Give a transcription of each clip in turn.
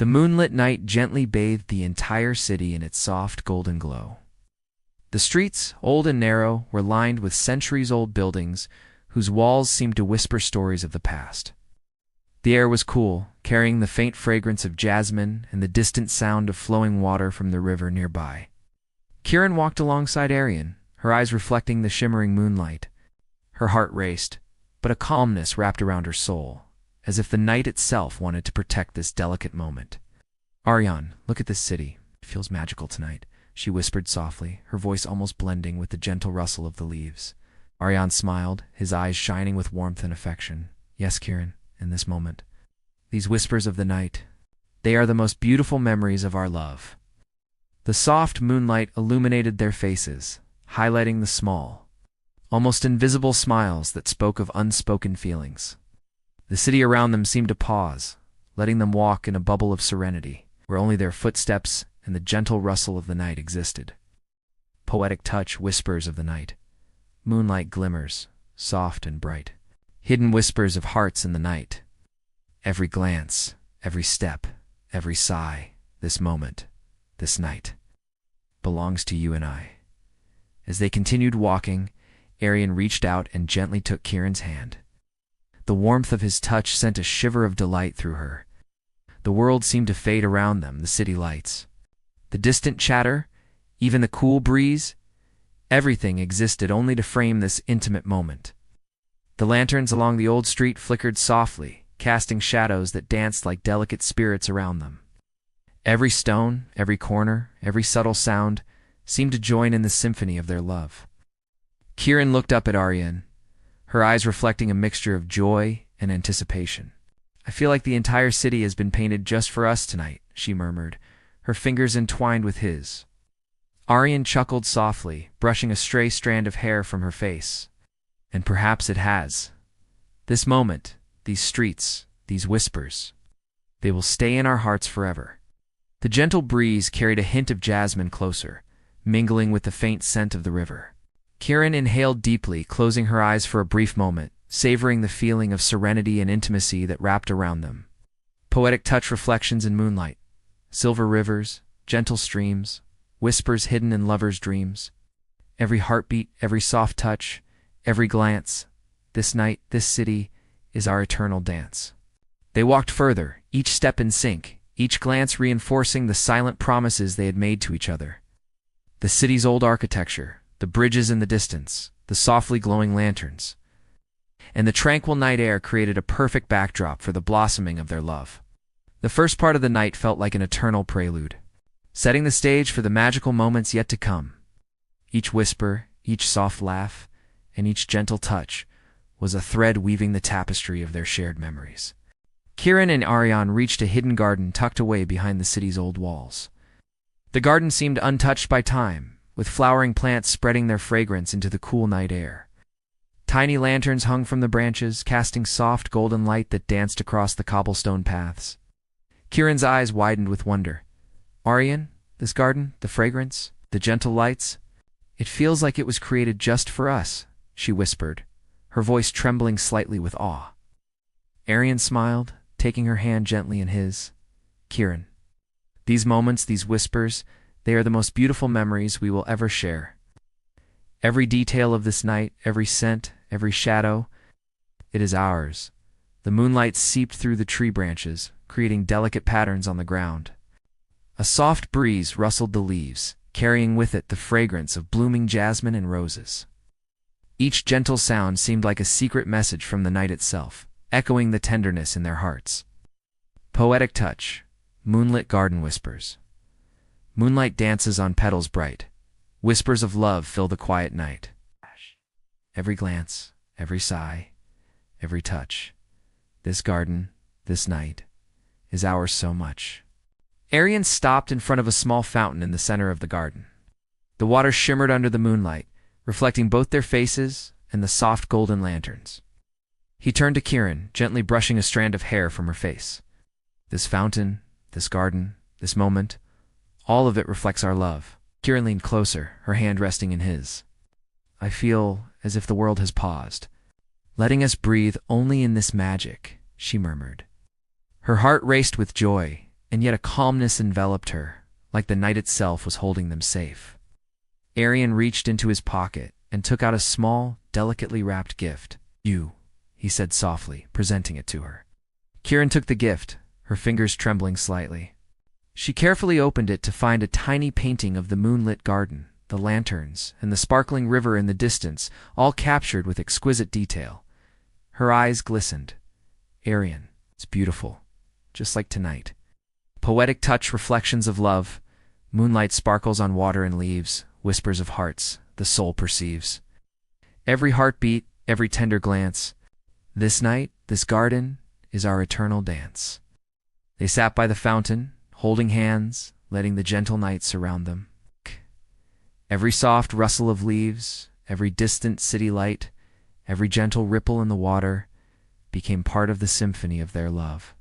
The moonlit night gently bathed the entire city in its soft golden glow. The streets, old and narrow, were lined with centuries-old buildings whose walls seemed to whisper stories of the past. The air was cool, carrying the faint fragrance of jasmine and the distant sound of flowing water from the river nearby. Kieran walked alongside Arian, her eyes reflecting the shimmering moonlight. Her heart raced, but a calmness wrapped around her soul, as if the night itself wanted to protect this delicate moment. "Arian, look at this city. It feels magical tonight," she whispered softly, her voice almost blending with the gentle rustle of the leaves. Arian smiled, his eyes shining with warmth and affection. "Yes, Kieran, in this moment. These whispers of the night, they are the most beautiful memories of our love." The soft moonlight illuminated their faces, highlighting the small, almost invisible smiles that spoke of unspoken feelings. The city around them seemed to pause, letting them walk in a bubble of serenity, where only their footsteps and the gentle rustle of the night existed. Poetic touch, whispers of the night. Moonlight glimmers, soft and bright. Hidden whispers of hearts in the night. Every glance, every step, every sigh, this moment, this night, belongs to you and I. As they continued walking, Arian reached out and gently took Kieran's hand. The warmth of his touch sent a shiver of delight through her. The world seemed to fade around them, the city lights. The distant chatter, even the cool breeze, everything existed only to frame this intimate moment. The lanterns along the old street flickered softly, casting shadows that danced like delicate spirits around them. Every stone, every corner, every subtle sound seemed to join in the symphony of their love. Kieran looked up at Arian, her eyes reflecting a mixture of joy and anticipation. "I feel like the entire city has been painted just for us tonight," she murmured, her fingers entwined with his. Arian chuckled softly, brushing a stray strand of hair from her face. "And perhaps it has. This moment, these streets, these whispers, they will stay in our hearts forever." The gentle breeze carried a hint of jasmine closer, mingling with the faint scent of the river. Kieran inhaled deeply, closing her eyes for a brief moment, savoring the feeling of serenity and intimacy that wrapped around them. Poetic touch reflections in moonlight. Silver rivers, gentle streams, whispers hidden in lovers' dreams. Every heartbeat, every soft touch, every glance. This night, this city, is our eternal dance. They walked further, each step in sync, each glance reinforcing the silent promises they had made to each other. The city's old architecture, the bridges in the distance, the softly glowing lanterns, and the tranquil night air created a perfect backdrop for the blossoming of their love. The first part of the night felt like an eternal prelude, setting the stage for the magical moments yet to come. Each whisper, each soft laugh, and each gentle touch was a thread weaving the tapestry of their shared memories. Kieran and Arian reached a hidden garden tucked away behind the city's old walls. The garden seemed untouched by time, with flowering plants spreading their fragrance into the cool night air. Tiny lanterns hung from the branches, casting soft golden light that danced across the cobblestone paths. Kieran's eyes widened with wonder. "Arian, this garden, the fragrance, the gentle lights, it feels like it was created just for us," she whispered, her voice trembling slightly with awe. Arian smiled, taking her hand gently in his. "Kieran, these moments, these whispers, they are the most beautiful memories we will ever share. Every detail of this night, every scent, every shadow, it is ours." The moonlight seeped through the tree branches, creating delicate patterns on the ground. A soft breeze rustled the leaves, carrying with it the fragrance of blooming jasmine and roses. Each gentle sound seemed like a secret message from the night itself, echoing the tenderness in their hearts. Poetic touch, moonlit garden whispers. Moonlight dances on petals bright. Whispers of love fill the quiet night. Every glance, every sigh, every touch. This garden, this night, is ours so much. Arian stopped in front of a small fountain in the center of the garden. The water shimmered under the moonlight, reflecting both their faces and the soft golden lanterns. He turned to Kieran, gently brushing a strand of hair from her face. "This fountain, this garden, this moment, all of it reflects our love." Kieran leaned closer, her hand resting in his. "I feel as if the world has paused, letting us breathe only in this magic," she murmured. Her heart raced with joy, and yet a calmness enveloped her, like the night itself was holding them safe. Arian reached into his pocket and took out a small, delicately wrapped gift. "You," he said softly, presenting it to her. Kieran took the gift, her fingers trembling slightly. She carefully opened it to find a tiny painting of the moonlit garden, the lanterns, and the sparkling river in the distance, all captured with exquisite detail. Her eyes glistened. "Arian, it's beautiful, just like tonight. Poetic touch, reflections of love. Moonlight sparkles on water and leaves, whispers of hearts, the soul perceives. Every heartbeat, every tender glance. This night, this garden, is our eternal dance." They sat by the fountain, holding hands, letting the gentle night surround them. Every soft rustle of leaves, every distant city light, every gentle ripple in the water became part of the symphony of their love.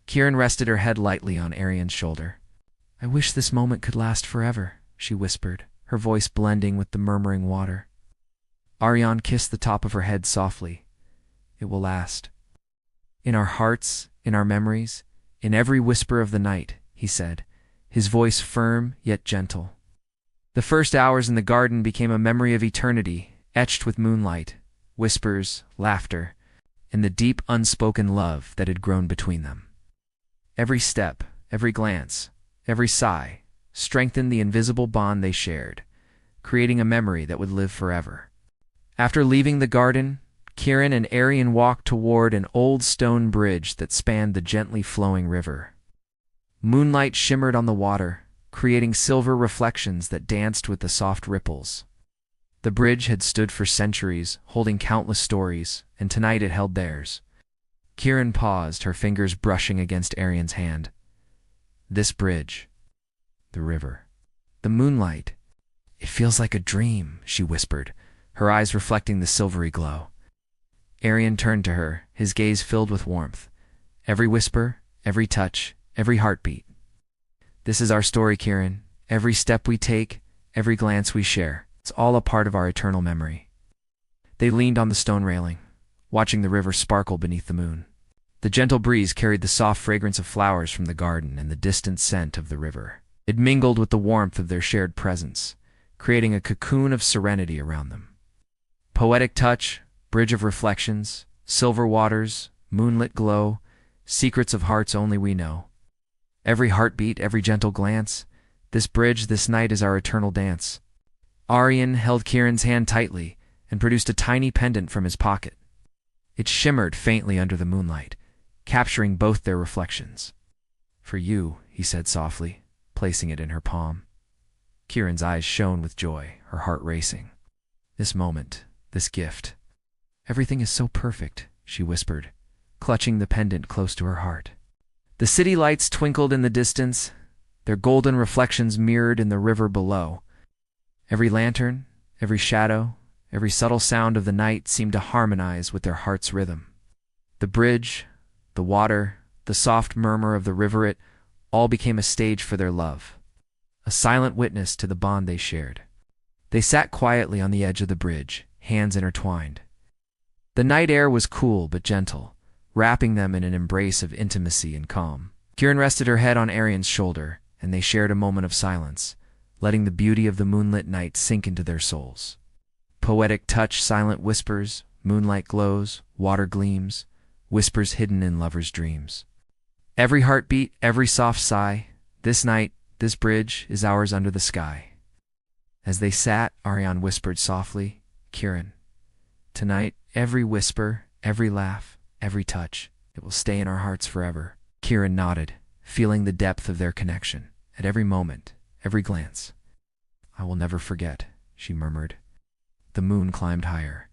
Kieran rested her head lightly on Arian's shoulder. "I wish this moment could last forever," she whispered, her voice blending with the murmuring water. Arian kissed the top of her head softly. "It will last. In our hearts, in our memories, in every whisper of the night," he said, his voice firm yet gentle. The first hours in the garden became a memory of eternity, etched with moonlight, whispers, laughter, and the deep unspoken love that had grown between them. Every step, every glance, every sigh strengthened the invisible bond they shared, creating a memory that would live forever. After leaving the garden, Kieran and Arian walked toward an old stone bridge that spanned the gently flowing river. Moonlight shimmered on the water, creating silver reflections that danced with the soft ripples. The bridge had stood for centuries, holding countless stories, and tonight it held theirs. Kieran paused, her fingers brushing against Arian's hand. "This bridge, the river, the moonlight. It feels like a dream," she whispered, her eyes reflecting the silvery glow. Arian turned to her, his gaze filled with warmth. "Every whisper, every touch, every heartbeat. This is our story, Kieran. Every step we take, every glance we share. It's all a part of our eternal memory." They leaned on the stone railing, watching the river sparkle beneath the moon. The gentle breeze carried the soft fragrance of flowers from the garden and the distant scent of the river. It mingled with the warmth of their shared presence, creating a cocoon of serenity around them. Poetic touch, bridge of reflections, silver waters, moonlit glow, secrets of hearts only we know. Every heartbeat, every gentle glance, this bridge, this night is our eternal dance. Arian held Kieran's hand tightly and produced a tiny pendant from his pocket. It shimmered faintly under the moonlight, capturing both their reflections. "For you," he said softly, placing it in her palm. Kieran's eyes shone with joy, her heart racing. "This moment, this gift. Everything is so perfect," she whispered, clutching the pendant close to her heart. The city lights twinkled in the distance, their golden reflections mirrored in the river below. Every lantern, every shadow, every subtle sound of the night seemed to harmonize with their heart's rhythm. The bridge, the water, the soft murmur of the rivulet all became a stage for their love, a silent witness to the bond they shared. They sat quietly on the edge of the bridge, hands intertwined. The night air was cool but gentle, wrapping them in an embrace of intimacy and calm. Kieran rested her head on Arian's shoulder, and they shared a moment of silence, letting the beauty of the moonlit night sink into their souls. Poetic touch, silent whispers, moonlight glows, water gleams, whispers hidden in lovers' dreams. Every heartbeat, every soft sigh, this night, this bridge is ours under the sky. As they sat, Arian whispered softly, "Kieran, tonight, every whisper, every laugh, every touch, it will stay in our hearts forever." Kieran nodded, feeling the depth of their connection, at every moment, every glance. "I will never forget," she murmured. The moon climbed higher,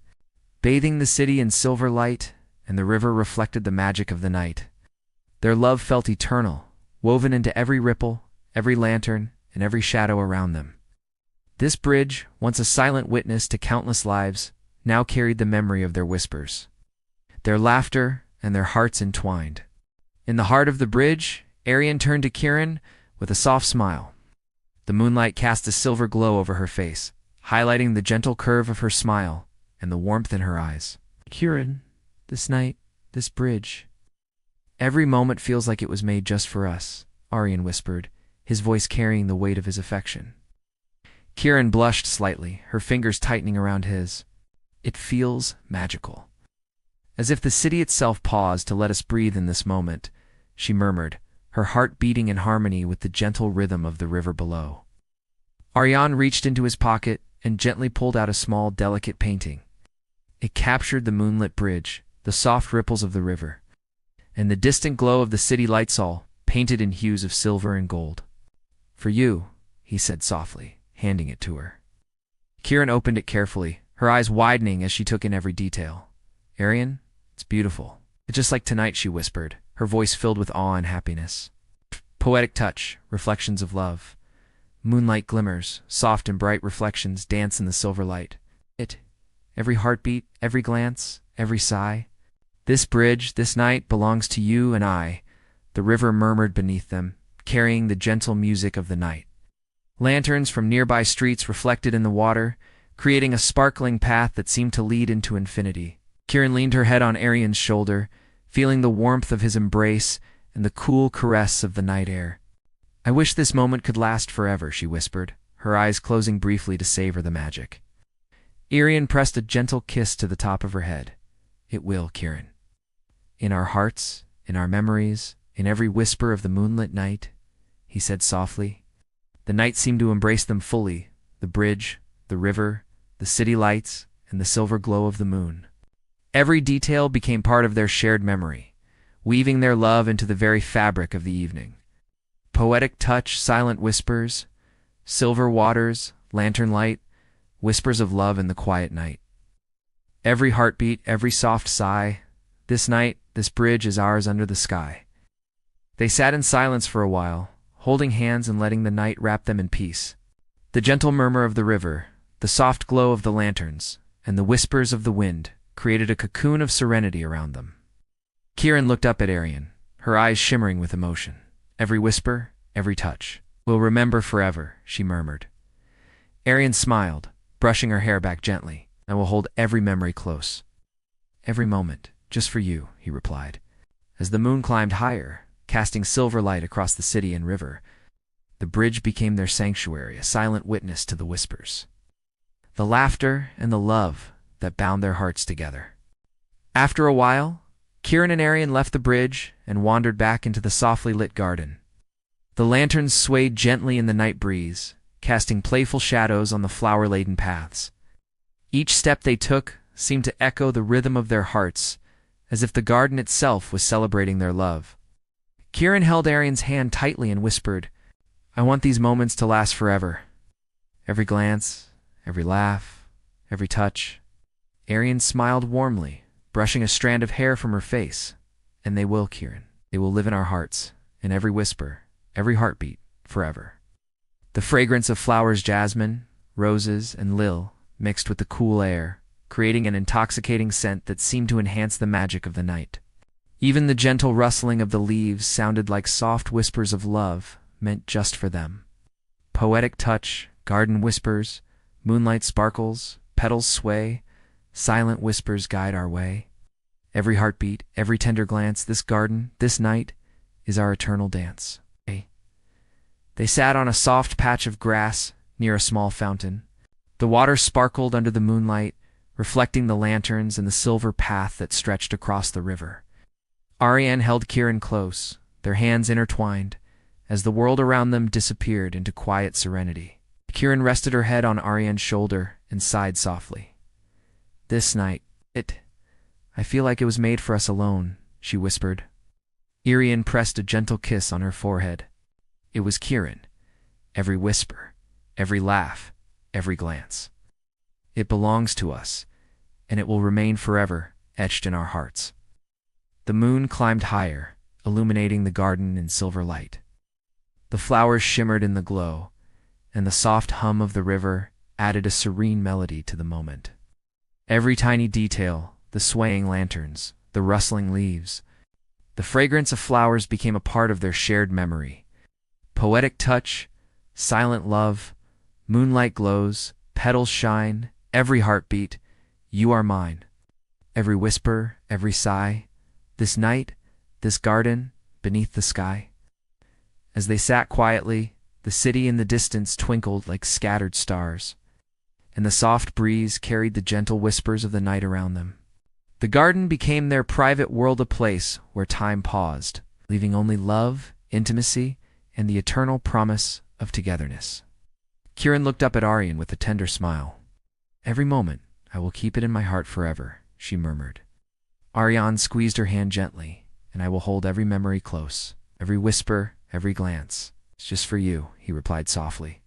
bathing the city in silver light, and the river reflected the magic of the night. Their love felt eternal, woven into every ripple, every lantern, and every shadow around them. This bridge, once a silent witness to countless lives, now carried the memory of their whispers, their laughter, and their hearts entwined. In the heart of the bridge, Arian turned to Kieran with a soft smile. The moonlight cast a silver glow over her face, highlighting the gentle curve of her smile and the warmth in her eyes. "Kieran, this night, this bridge. Every moment feels like it was made just for us, Aryan whispered, his voice carrying the weight of his affection. Kieran blushed slightly, her fingers tightening around his. It feels magical. As if the city itself paused to let us breathe in this moment, she murmured, her heart beating in harmony with the gentle rhythm of the river below. Aryan reached into his pocket and gently pulled out a small, delicate painting. It captured the moonlit bridge, the soft ripples of the river, and the distant glow of the city lights, all painted in hues of silver and gold. "For you," he said softly, handing it to her. Kieran opened it carefully, her eyes widening as she took in every detail. "Aryan, it's beautiful. It's just like tonight," she whispered, her voice filled with awe and happiness. "Poetic touch, reflections of love. Moonlight glimmers, soft and bright reflections dance in the silver light. Every heartbeat, every glance, every sigh. This bridge, this night, belongs to you and I," the river murmured beneath them, carrying the gentle music of the night. Lanterns from nearby streets reflected in the water, creating a sparkling path that seemed to lead into infinity. Kieran leaned her head on Aryan's shoulder, feeling the warmth of his embrace and the cool caress of the night air. "I wish this moment could last forever," she whispered, her eyes closing briefly to savor the magic. Aryan pressed a gentle kiss to the top of her head. "It will, Kieran. In our hearts, in our memories, in every whisper of the moonlit night," he said softly. The night seemed to embrace them fully, the bridge, the river, the city lights, and the silver glow of the moon. Every detail became part of their shared memory, weaving their love into the very fabric of the evening. Poetic touch, silent whispers, silver waters, lantern light, whispers of love in the quiet night. Every heartbeat, every soft sigh. This night, this bridge is ours under the sky. They sat in silence for a while, holding hands and letting the night wrap them in peace. The gentle murmur of the river, the soft glow of the lanterns, and the whispers of the wind created a cocoon of serenity around them. Kieran looked up at Aryan, her eyes shimmering with emotion. "Every whisper, every touch. We'll remember forever," she murmured. Aryan smiled, brushing her hair back gently. "I will hold every memory close. Every moment, just for you," he replied. As the moon climbed higher, casting silver light across the city and river, the bridge became their sanctuary, a silent witness to the whispers, the laughter, and the love that bound their hearts together. After a while, Kieran and Aryan left the bridge and wandered back into the softly lit garden. The lanterns swayed gently in the night breeze, casting playful shadows on the flower-laden paths. Each step they took seemed to echo the rhythm of their hearts, as if the garden itself was celebrating their love. Kieran held Aryan's hand tightly and whispered, "I want these moments to last forever. Every glance, every laugh, every touch." Aryan smiled warmly, brushing a strand of hair from her face. "And they will, Kieran. They will live in our hearts, in every whisper, every heartbeat, forever." The fragrance of flowers, jasmine, roses, and lil, mixed with the cool air, creating an intoxicating scent that seemed to enhance the magic of the night. Even the gentle rustling of the leaves sounded like soft whispers of love meant just for them. Poetic touch, garden whispers, moonlight sparkles, petals sway, silent whispers guide our way. Every heartbeat, every tender glance, this garden, this night, is our eternal dance. They sat on a soft patch of grass near a small fountain. The water sparkled under the moonlight, reflecting the lanterns and the silver path that stretched across the river. Aryan held Kieran close, their hands intertwined, as the world around them disappeared into quiet serenity. Kieran rested her head on Aryan's shoulder and sighed softly. "This night, I feel like it was made for us alone," she whispered. Aryan pressed a gentle kiss on her forehead. It was Kieran. Every whisper, every laugh, every glance. It belongs to us, and it will remain forever etched in our hearts. The moon climbed higher, illuminating the garden in silver light. The flowers shimmered in the glow, and the soft hum of the river added a serene melody to the moment. Every tiny detail, the swaying lanterns, the rustling leaves, the fragrance of flowers became a part of their shared memory. Poetic touch, silent love, moonlight glows, petals shine, every heartbeat, you are mine. Every whisper, every sigh, this night, this garden, beneath the sky. As they sat quietly, the city in the distance twinkled like scattered stars, and the soft breeze carried the gentle whispers of the night around them. The garden became their private world, a place where time paused, leaving only love, intimacy, and the eternal promise of togetherness. Kieran looked up at Aryan with a tender smile. "Every moment, I will keep it in my heart forever," she murmured. Aryan squeezed her hand gently. "And I will hold every memory close, every whisper, every glance. It's just for you," he replied softly.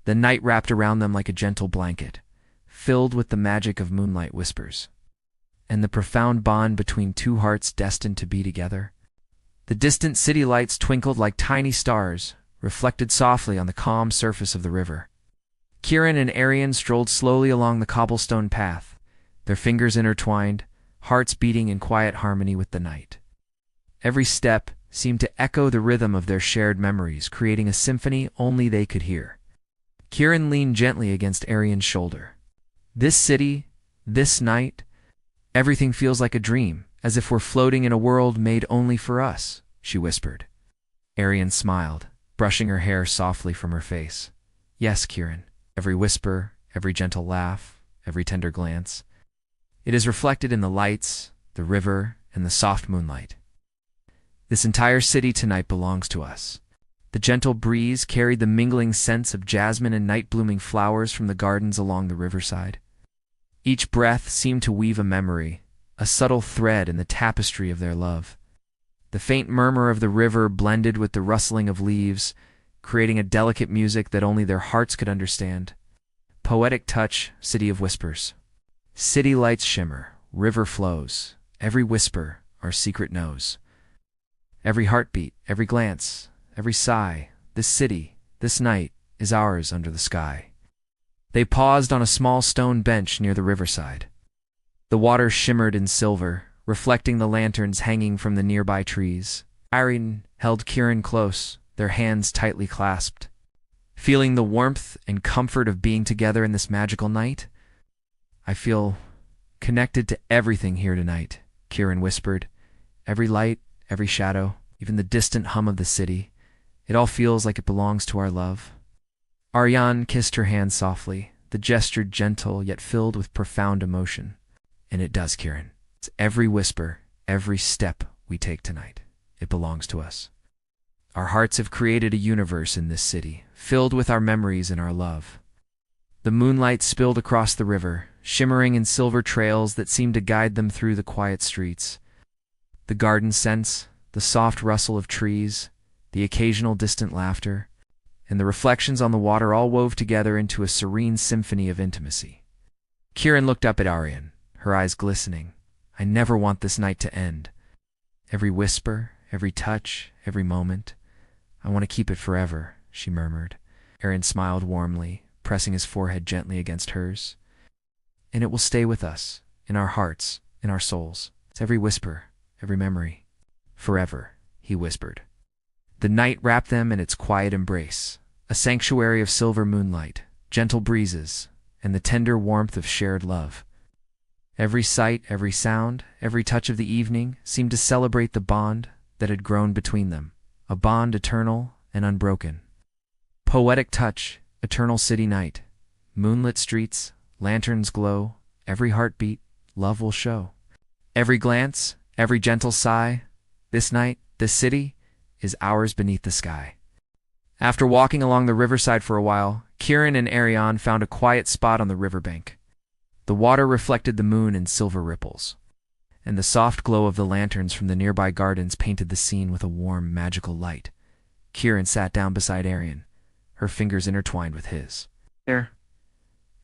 The night wrapped around them like a gentle blanket, filled with the magic of moonlight whispers, and the profound bond between two hearts destined to be together. The distant city lights twinkled like tiny stars, reflected softly on the calm surface of the river. Kieran and Aryan strolled slowly along the cobblestone path, their fingers intertwined, hearts beating in quiet harmony with the night. Every step seemed to echo the rhythm of their shared memories, creating a symphony only they could hear. Kieran leaned gently against Aryan's shoulder. "This city, this night, everything feels like a dream, as if we're floating in a world made only for us," she whispered. Aryan smiled, brushing her hair softly from her face. "Yes, Kieran, every whisper, every gentle laugh, every tender glance. It is reflected in the lights, the river, and the soft moonlight. This entire city tonight belongs to us." The gentle breeze carried the mingling scents of jasmine and night-blooming flowers from the gardens along the riverside. Each breath seemed to weave a memory, a subtle thread in the tapestry of their love. The faint murmur of the river blended with the rustling of leaves, creating a delicate music that only their hearts could understand. Poetic touch, city of whispers. City lights shimmer, river flows, every whisper our secret knows. Every heartbeat, every glance, every sigh, this city, this night, is ours under the sky. They paused on a small stone bench near the riverside. The water shimmered in silver, reflecting the lanterns hanging from the nearby trees. Aryan held Kieran close, their hands tightly clasped. "Feeling the warmth and comfort of being together in this magical night? I feel connected to everything here tonight," Kieran whispered. "Every light, every shadow, even the distant hum of the city. It all feels like it belongs to our love." Aryan kissed her hand softly, the gesture gentle yet filled with profound emotion. "And it does, Kieran. It's every whisper, every step we take tonight. It belongs to us. Our hearts have created a universe in this city, filled with our memories and our love." The moonlight spilled across the river, shimmering in silver trails that seemed to guide them through the quiet streets. The garden scents, the soft rustle of trees, the occasional distant laughter, and the reflections on the water all wove together into a serene symphony of intimacy. Kieran looked up at Aryan, her eyes glistening. "I never want this night to end. Every whisper, every touch, every moment. I want to keep it forever," she murmured. Aryan smiled warmly, pressing his forehead gently against hers. "And it will stay with us, in our hearts, in our souls. It's every whisper, every memory. Forever," he whispered. The night wrapped them in its quiet embrace, a sanctuary of silver moonlight, gentle breezes, and the tender warmth of shared love. Every sight, every sound, every touch of the evening seemed to celebrate the bond that had grown between them, a bond eternal and unbroken. Poetic touch, eternal city night, moonlit streets, lanterns glow, every heartbeat, love will show. Every glance, every gentle sigh, this night, this city, is ours beneath the sky. After walking along the riverside for a while, Kieran and Aryan found a quiet spot on the riverbank. The water reflected the moon in silver ripples, and the soft glow of the lanterns from the nearby gardens painted the scene with a warm, magical light. Kieran sat down beside Aryan, her fingers intertwined with his. "There."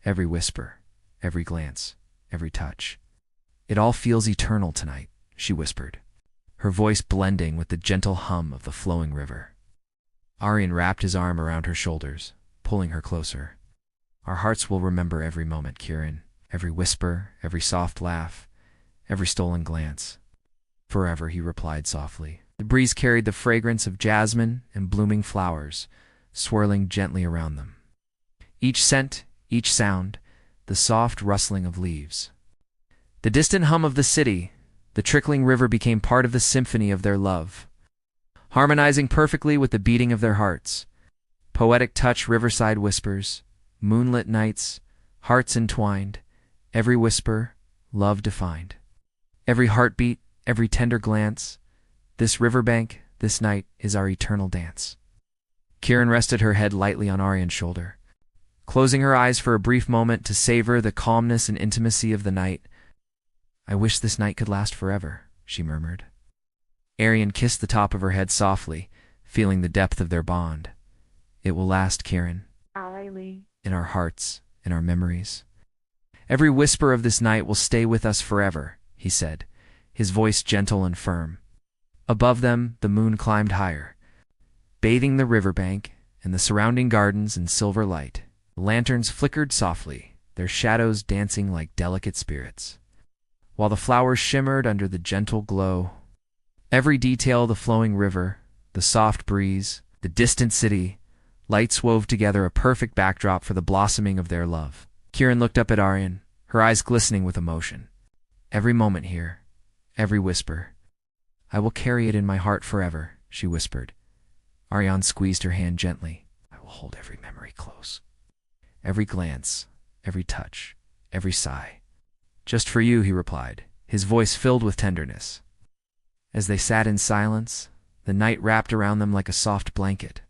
"Every whisper, every glance, every touch. It all feels eternal tonight," she whispered, her voice blending with the gentle hum of the flowing river. Aryan wrapped his arm around her shoulders, pulling her closer. "Our hearts will remember every moment, Kieran, every whisper, every soft laugh, every stolen glance." "Forever," he replied softly. The breeze carried the fragrance of jasmine and blooming flowers, swirling gently around them. Each scent, each sound, the soft rustling of leaves. The distant hum of the city, the trickling river became part of the symphony of their love. harmonizing perfectly with the beating of their hearts. Poetic touch, riverside whispers, moonlit nights, hearts entwined, every whisper, love defined. Every heartbeat, every tender glance, this riverbank, this night is our eternal dance. Kieran rested her head lightly on Aryan's shoulder, closing her eyes for a brief moment to savor the calmness and intimacy of the night. "I wish this night could last forever," she murmured. Aryan kissed the top of her head softly, feeling the depth of their bond. "It will last, Kieran. In our hearts, in our memories. Every whisper of this night will stay with us forever," he said, his voice gentle and firm. Above them, the moon climbed higher, bathing the riverbank and the surrounding gardens in silver light. Lanterns flickered softly, their shadows dancing like delicate spirits, while the flowers shimmered under the gentle glow. Every detail, the flowing river, the soft breeze, the distant city, lights wove together a perfect backdrop for the blossoming of their love. Kieran looked up at Aryan, her eyes glistening with emotion. "Every moment here, every whisper. I will carry it in my heart forever," she whispered. Aryan squeezed her hand gently. "I will hold every memory close. Every glance, every touch, every sigh. Just for you," he replied, his voice filled with tenderness. As they sat in silence, the night wrapped around them like a soft blanket,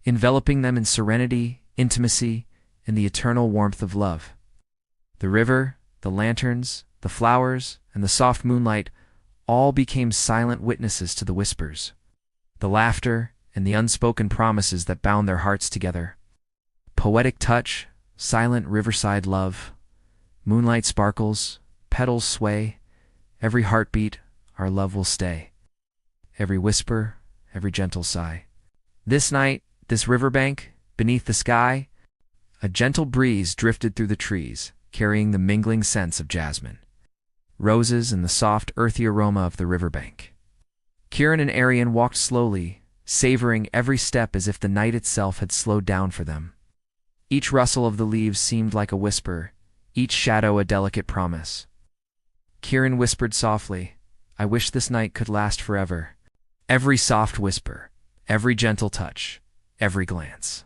enveloping them in serenity, intimacy, and the eternal warmth of love. The river, the lanterns, the flowers, and the soft moonlight all became silent witnesses to the whispers, the laughter, and the unspoken promises that bound their hearts together. Poetic touch, silent riverside love, moonlight sparkles, petals sway, every heartbeat, our love will stay. Every whisper, every gentle sigh. This night, this riverbank, beneath the sky, a gentle breeze drifted through the trees, carrying the mingling scents of jasmine, roses, and the soft, earthy aroma of the riverbank. Kieran and Aryan walked slowly, savoring every step as if the night itself had slowed down for them. Each rustle of the leaves seemed like a whisper, each shadow a delicate promise. Kieran whispered softly, "I wish this night could last forever." Every soft whisper, every gentle touch, every glance.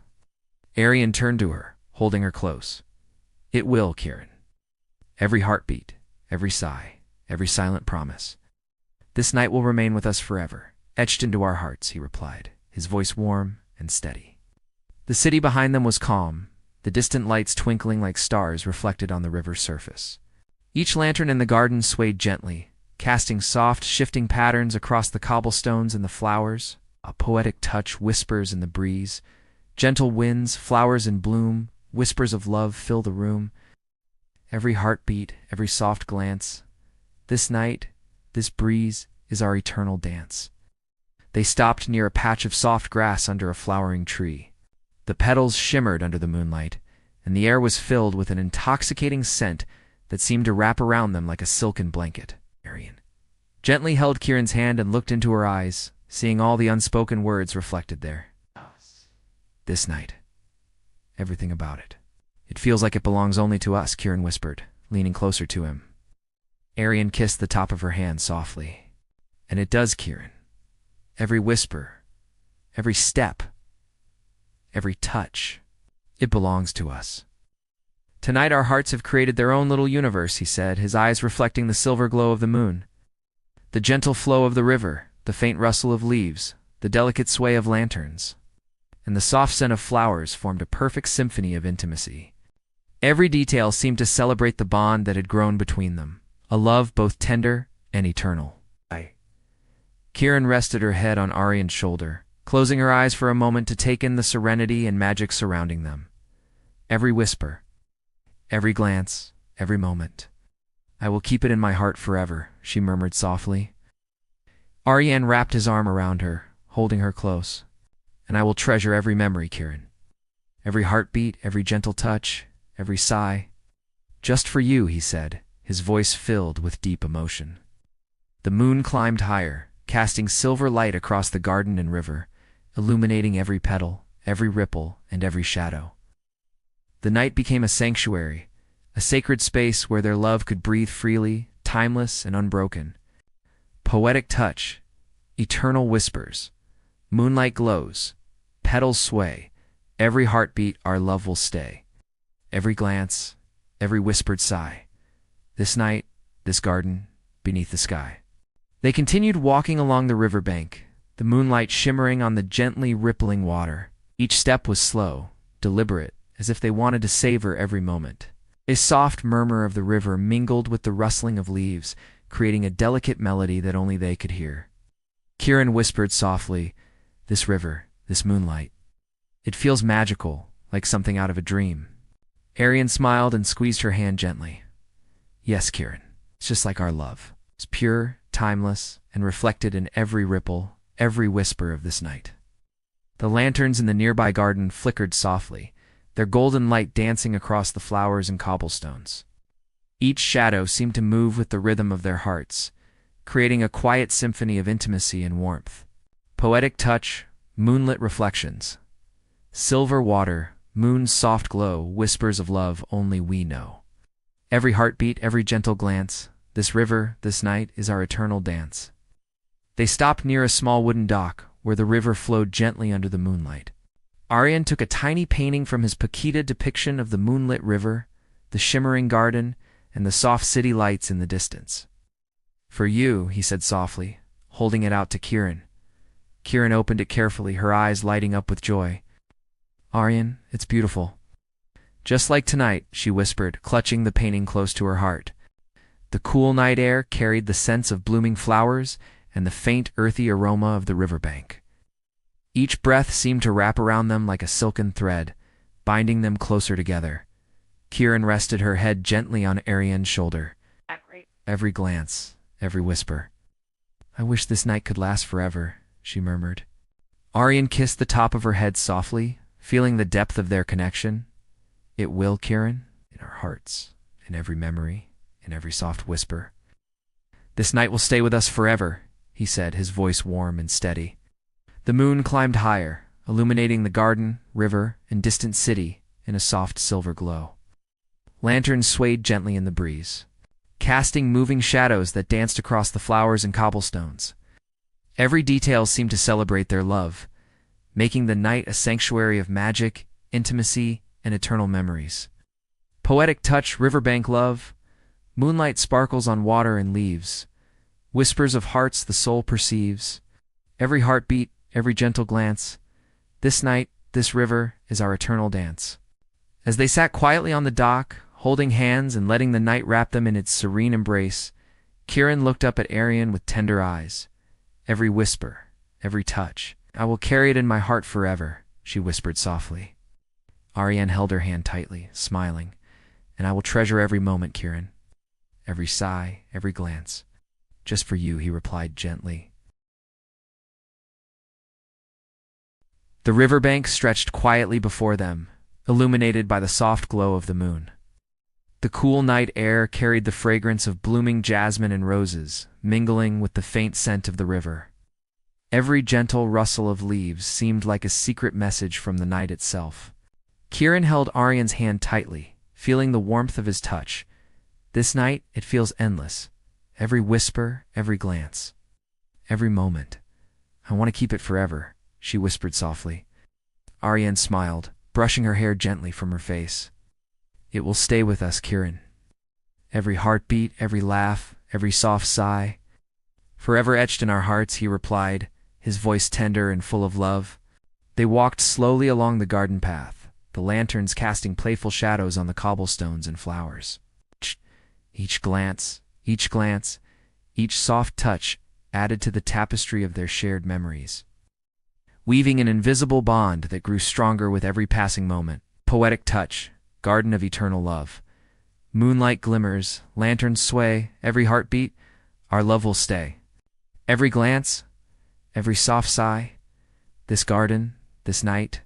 Aryan turned to her, holding her close. "It will, Kieran. Every heartbeat, every sigh, every silent promise. This night will remain with us forever, etched into our hearts," he replied, his voice warm and steady. The city behind them was calm, the distant lights twinkling like stars reflected on the river's surface. Each lantern in the garden swayed gently, casting soft, shifting patterns across the cobblestones and the flowers. A poetic touch whispers in the breeze. Gentle winds, flowers in bloom, whispers of love fill the room. Every heartbeat, every soft glance. This night, this breeze is our eternal dance. They stopped near a patch of soft grass under a flowering tree. The petals shimmered under the moonlight, and the air was filled with an intoxicating scent that seemed to wrap around them like a silken blanket. Aryan gently held Kieran's hand and looked into her eyes, seeing all the unspoken words reflected there. "This night. Everything about it. It feels like it belongs only to us," Kieran whispered, leaning closer to him. Aryan kissed the top of her hand softly. "And it does, Kieran. Every whisper, every step, every touch, it belongs to us. Tonight our hearts have created their own little universe," he said, his eyes reflecting the silver glow of the moon. The gentle flow of the river, the faint rustle of leaves, the delicate sway of lanterns, and the soft scent of flowers formed a perfect symphony of intimacy. Every detail seemed to celebrate the bond that had grown between them, a love both tender and eternal. Kieran rested her head on Aryan's shoulder, closing her eyes for a moment to take in the serenity and magic surrounding them. Every whisper, every glance, every moment. "I will keep it in my heart forever," she murmured softly. Aryan wrapped his arm around her, holding her close. "And I will treasure every memory, Kieran. Every heartbeat, every gentle touch, every sigh. Just for you," he said, his voice filled with deep emotion. The moon climbed higher, casting silver light across the garden and river, illuminating every petal, every ripple, and every shadow. The night became a sanctuary, a sacred space where their love could breathe freely, timeless and unbroken. Poetic touch, eternal whispers, Moonlight glows, petals sway, every heartbeat our love will stay. Every glance, every whispered sigh. This night, this garden, beneath the sky. They continued walking along the riverbank, the moonlight shimmering on the gently rippling water. Each step was slow, deliberate, as if they wanted to savor every moment. A soft murmur of the river mingled with the rustling of leaves, creating a delicate melody that only they could hear. Kieran whispered softly, "This river, this moonlight. It feels magical, like something out of a dream." Arian smiled and squeezed her hand gently. "Yes, Kieran, it's just like our love. It's pure, timeless, and reflected in every ripple, every whisper of this night." The lanterns in the nearby garden flickered softly, their golden light dancing across the flowers and cobblestones. Each shadow seemed to move with the rhythm of their hearts, creating a quiet symphony of intimacy and warmth. Poetic touch, moonlit reflections. Silver water, moon's soft glow, whispers of love only we know. Every heartbeat, every gentle glance, this river, this night, is our eternal dance. They stopped near a small wooden dock, where the river flowed gently under the moonlight. Arian took a tiny painting from his Paquita depiction of the moonlit river, the shimmering garden, and the soft city lights in the distance. "For you," he said softly, holding it out to Kieran. Kieran opened it carefully, her eyes lighting up with joy. "Arian, it's beautiful." "Just like tonight," she whispered, clutching the painting close to her heart. The cool night air carried the scents of blooming flowers and the faint, earthy aroma of the riverbank. Each breath seemed to wrap around them like a silken thread, binding them closer together. Kieran rested her head gently on Arian's shoulder. Every glance, every whisper. "I wish this night could last forever," she murmured. Arian kissed the top of her head softly, feeling the depth of their connection. "It will, Kieran, in our hearts, in every memory, in every soft whisper. This night will stay with us forever," he said, his voice warm and steady. The moon climbed higher, illuminating the garden, river, and distant city in a soft silver glow. Lanterns swayed gently in the breeze, casting moving shadows that danced across the flowers and cobblestones. Every detail seemed to celebrate their love, making the night a sanctuary of magic, intimacy, and eternal memories. Poetic touch, riverbank love. Moonlight sparkles on water and leaves. Whispers of hearts the soul perceives. Every heartbeat, every gentle glance. This night, this river, is our eternal dance. As they sat quietly on the dock, holding hands and letting the night wrap them in its serene embrace, Kieran looked up at Arian with tender eyes. "Every whisper, every touch. I will carry it in my heart forever," she whispered softly. Arian held her hand tightly, smiling. "And I will treasure every moment, Kieran. Every sigh, every glance. Just for you," he replied gently. The riverbank stretched quietly before them, illuminated by the soft glow of the moon. The cool night air carried the fragrance of blooming jasmine and roses, mingling with the faint scent of the river. Every gentle rustle of leaves seemed like a secret message from the night itself. Kieran held Arian's hand tightly, feeling the warmth of his touch. "This night, it feels endless. Every whisper, every glance, every moment. I want to keep it forever," she whispered softly. Arian smiled, brushing her hair gently from her face. "It will stay with us, Kieran. Every heartbeat, every laugh, every soft sigh. Forever etched in our hearts," he replied, his voice tender and full of love. They walked slowly along the garden path, the lanterns casting playful shadows on the cobblestones and flowers. Each glance, each soft touch added to the tapestry of their shared memories, weaving an invisible bond that grew stronger with every passing moment. Poetic touch, garden of eternal love. Moonlight glimmers, lanterns sway, every heartbeat, our love will stay. Every glance, every soft sigh, this garden, this night,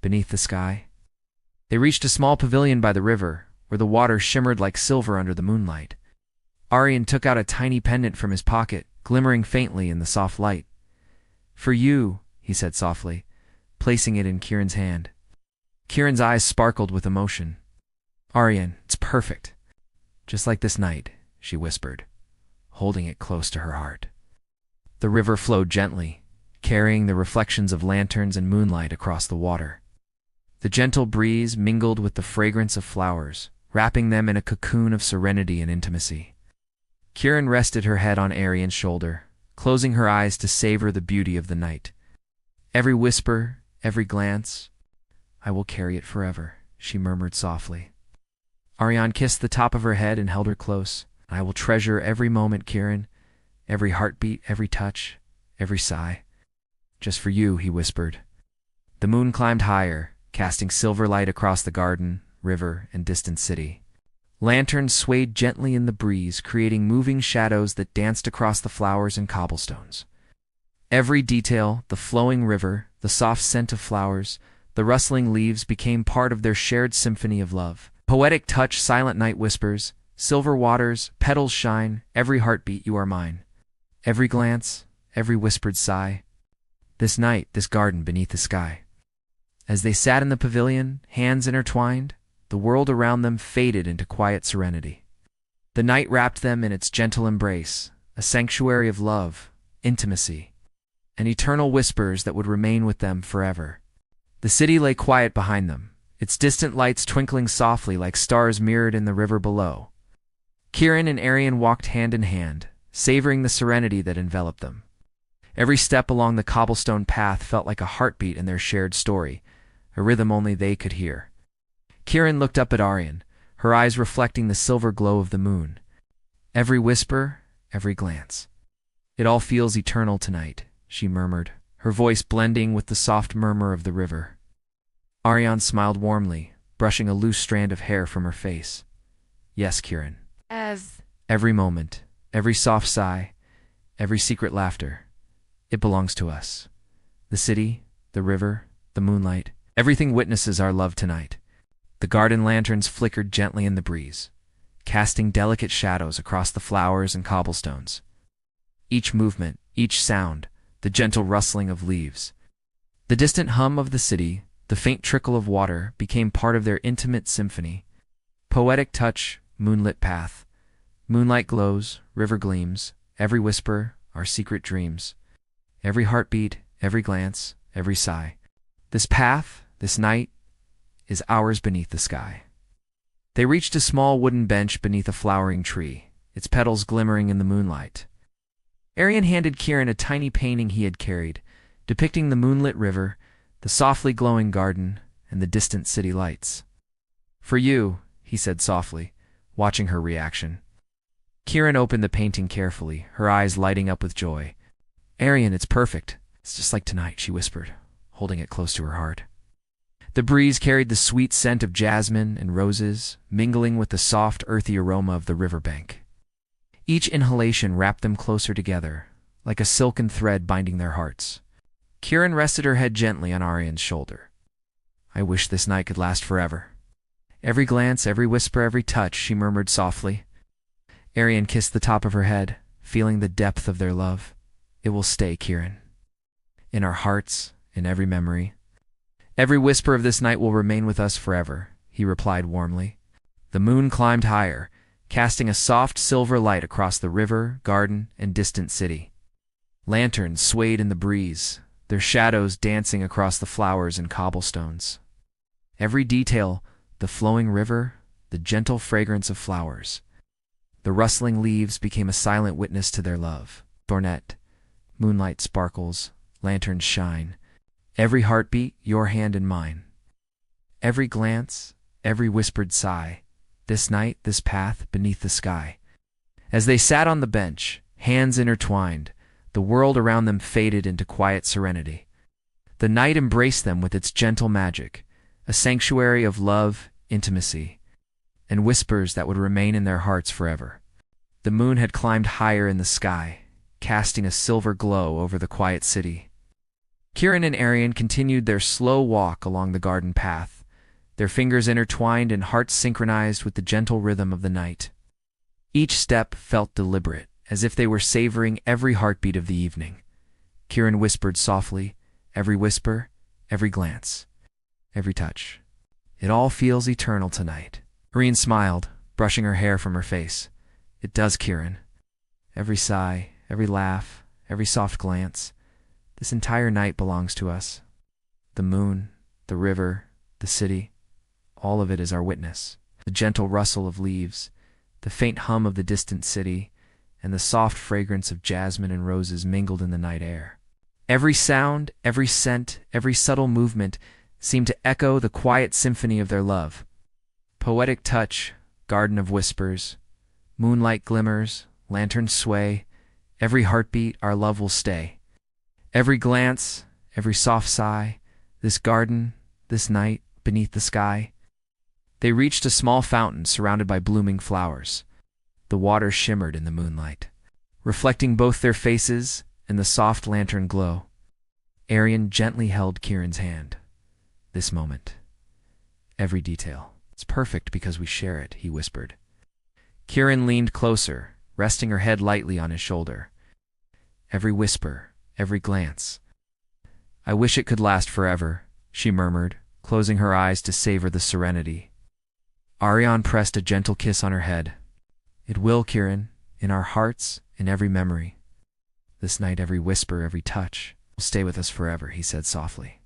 beneath the sky. They reached a small pavilion by the river, where the water shimmered like silver under the moonlight. Arian took out a tiny pendant from his pocket, glimmering faintly in the soft light. "For you," he said softly, placing it in Kieran's hand. Kieran's eyes sparkled with emotion. "Arian, it's perfect. Just like this night," she whispered, holding it close to her heart. The river flowed gently, carrying the reflections of lanterns and moonlight across the water. The gentle breeze mingled with the fragrance of flowers, wrapping them in a cocoon of serenity and intimacy. Kieran rested her head on Arian's shoulder, closing her eyes to savor the beauty of the night. Every whisper, every glance, "I will carry it forever," she murmured softly. Arian kissed the top of her head and held her close. "I will treasure every moment, Kieran, every heartbeat, every touch, every sigh. Just for you," he whispered. The moon climbed higher, casting silver light across the garden, river, and distant city. Lanterns swayed gently in the breeze, creating moving shadows that danced across the flowers and cobblestones. Every detail, the flowing river, the soft scent of flowers, the rustling leaves became part of their shared symphony of love. Poetic touch, silent night whispers, silver waters, petals shine, every heartbeat, you are mine. Every glance, every whispered sigh. This night, this garden beneath the sky. As they sat in the pavilion, hands intertwined, the world around them faded into quiet serenity. The night wrapped them in its gentle embrace, a sanctuary of love, intimacy, and eternal whispers that would remain with them forever. The city lay quiet behind them, its distant lights twinkling softly like stars mirrored in the river below. Kieran and Arian walked hand in hand, savoring the serenity that enveloped them. Every step along the cobblestone path felt like a heartbeat in their shared story, a rhythm only they could hear. Kieran looked up at Arian, her eyes reflecting the silver glow of the moon. Every whisper, every glance. "It all feels eternal tonight," she murmured, her voice blending with the soft murmur of the river. Arian smiled warmly, brushing a loose strand of hair from her face. "Yes, Kieran. Every moment, every soft sigh, every secret laughter, it belongs to us. The city, the river, the moonlight, everything witnesses our love tonight." The garden lanterns flickered gently in the breeze, casting delicate shadows across the flowers and cobblestones. Each movement, each sound, the gentle rustling of leaves, the distant hum of the city, the faint trickle of water became part of their intimate symphony. Poetic touch, moonlit path. Moonlight glows, river gleams, every whisper, our secret dreams. Every heartbeat, every glance, every sigh. This path, this night, is ours beneath the sky. They reached a small wooden bench beneath a flowering tree, its petals glimmering in the moonlight. Arian handed Kieran a tiny painting he had carried, depicting the moonlit river, the softly glowing garden, and the distant city lights. "For you," he said softly, watching her reaction. Kieran opened the painting carefully, her eyes lighting up with joy. "Arian, it's perfect. It's just like tonight," she whispered, holding it close to her heart. The breeze carried the sweet scent of jasmine and roses, mingling with the soft, earthy aroma of the riverbank. Each inhalation wrapped them closer together, like a silken thread binding their hearts. Kieran rested her head gently on Arian's shoulder. "I wish this night could last forever." Every glance, every whisper, every touch, she murmured softly. Arian kissed the top of her head, feeling the depth of their love. "It will stay, Kieran. In our hearts, in every memory. Every whisper of this night will remain with us forever," he replied warmly. The moon climbed higher, casting a soft silver light across the river, garden, and distant city. Lanterns swayed in the breeze, their shadows dancing across the flowers and cobblestones. Every detail, the flowing river, the gentle fragrance of flowers. The rustling leaves became a silent witness to their love. Thornet, moonlight sparkles, lanterns shine. Every heartbeat, your hand in mine. Every glance, every whispered sigh. This night, this path, beneath the sky. As they sat on the bench, hands intertwined, the world around them faded into quiet serenity. The night embraced them with its gentle magic, a sanctuary of love, intimacy, and whispers that would remain in their hearts forever. The moon had climbed higher in the sky, casting a silver glow over the quiet city. Kieran and Arian continued their slow walk along the garden path, their fingers intertwined and hearts synchronized with the gentle rhythm of the night. Each step felt deliberate, as if they were savoring every heartbeat of the evening. Kieran whispered softly, every whisper, every glance, every touch. "It all feels eternal tonight." Arian smiled, brushing her hair from her face. "It does, Kieran. Every sigh, every laugh, every soft glance. This entire night belongs to us. The moon, the river, the city, all of it is our witness. The gentle rustle of leaves, the faint hum of the distant city, and the soft fragrance of jasmine and roses mingled in the night air. Every sound, every scent, every subtle movement seemed to echo the quiet symphony of their love. Poetic touch, garden of whispers, moonlight glimmers, lanterns sway, every heartbeat our love will stay. Every glance, every soft sigh, this garden, this night, beneath the sky. They reached a small fountain surrounded by blooming flowers. The water shimmered in the moonlight, reflecting both their faces and the soft lantern glow. Arian gently held Kieran's hand. This moment, every detail. It's perfect because we share it, he whispered. Kieran leaned closer, resting her head lightly on his shoulder. Every whisper, every glance. I wish it could last forever, she murmured, closing her eyes to savor the serenity. Arian pressed a gentle kiss on her head. It will, Kieran, in our hearts, in every memory. This night, every whisper, every touch will stay with us forever, he said softly.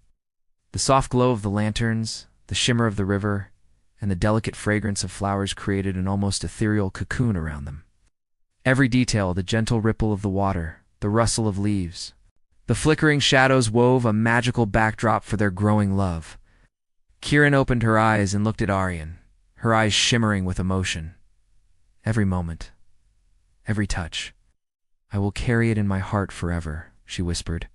The soft glow of the lanterns, the shimmer of the river, and the delicate fragrance of flowers created an almost ethereal cocoon around them. Every detail, the gentle ripple of the water, the rustle of leaves, the flickering shadows wove a magical backdrop for their growing love. Kieran opened her eyes and looked at Arian, her eyes shimmering with emotion. Every moment, every touch. I will carry it in my heart forever, she whispered.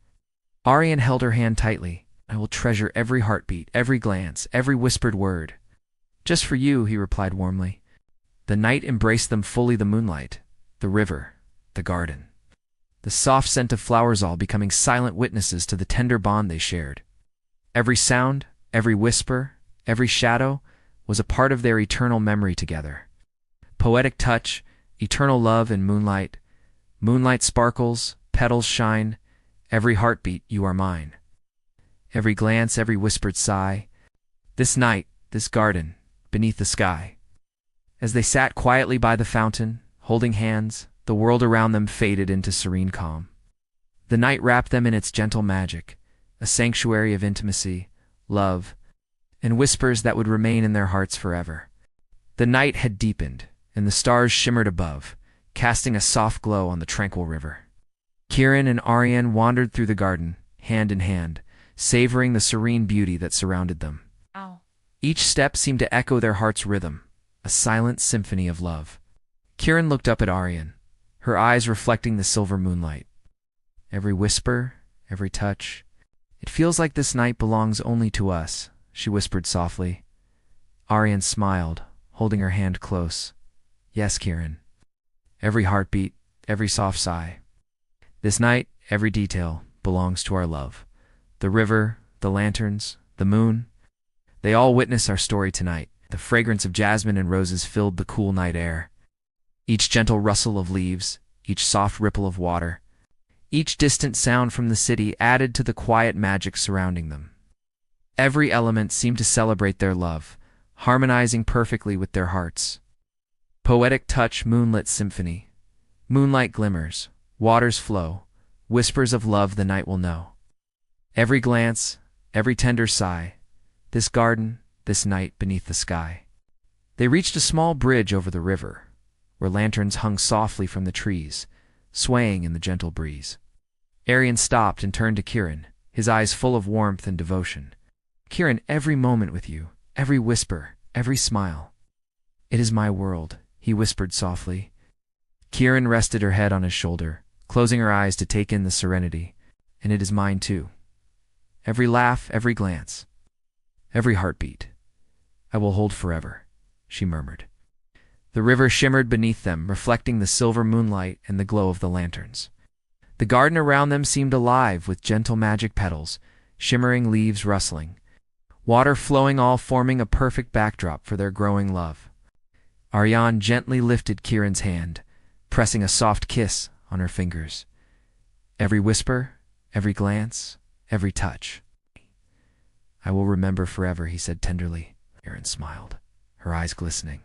Arian held her hand tightly. I will treasure every heartbeat, every glance, every whispered word. Just for you, he replied warmly. The night embraced them fully, the moonlight, the river, the garden. The soft scent of flowers all becoming silent witnesses to the tender bond they shared. Every sound, every whisper, every shadow was a part of their eternal memory together. Poetic touch, eternal love in moonlight. Moonlight sparkles, petals shine. Every heartbeat, you are mine. Every glance, every whispered sigh. This night, this garden, beneath the sky. As they sat quietly by the fountain, holding hands, the world around them faded into serene calm. The night wrapped them in its gentle magic, a sanctuary of intimacy, love, and whispers that would remain in their hearts forever. The night had deepened, and the stars shimmered above, casting a soft glow on the tranquil river. Kieran and Arian wandered through the garden, hand in hand, savoring the serene beauty that surrounded them. Ow. Each step seemed to echo their heart's rhythm, a silent symphony of love. Kieran looked up at Arian, her eyes reflecting the silver moonlight. Every whisper, every touch. It feels like this night belongs only to us, she whispered softly. Arian smiled, holding her hand close. Yes, Kieran. Every heartbeat, every soft sigh. This night, every detail belongs to our love. The river, the lanterns, the moon. They all witness our story tonight. The fragrance of jasmine and roses filled the cool night air. Each gentle rustle of leaves, each soft ripple of water, each distant sound from the city added to the quiet magic surrounding them. Every element seemed to celebrate their love, harmonizing perfectly with their hearts. Poetic touch, moonlit symphony. Moonlight glimmers, waters flow, whispers of love the night will know. Every glance, every tender sigh, this garden, this night beneath the sky. They reached a small bridge over the river, where lanterns hung softly from the trees, swaying in the gentle breeze. Arian stopped and turned to Kieran, his eyes full of warmth and devotion. Kieran, every moment with you, every whisper, every smile. It is my world, he whispered softly. Kieran rested her head on his shoulder, closing her eyes to take in the serenity. And it is mine too. Every laugh, every glance, every heartbeat, I will hold forever, she murmured. The river shimmered beneath them, reflecting the silver moonlight and the glow of the lanterns. The garden around them seemed alive with gentle magic petals, shimmering leaves rustling, water flowing, all forming a perfect backdrop for their growing love. Arian gently lifted Kieran's hand, pressing a soft kiss on her fingers. Every whisper, every glance, every touch. I will remember forever, he said tenderly. Kieran smiled, her eyes glistening.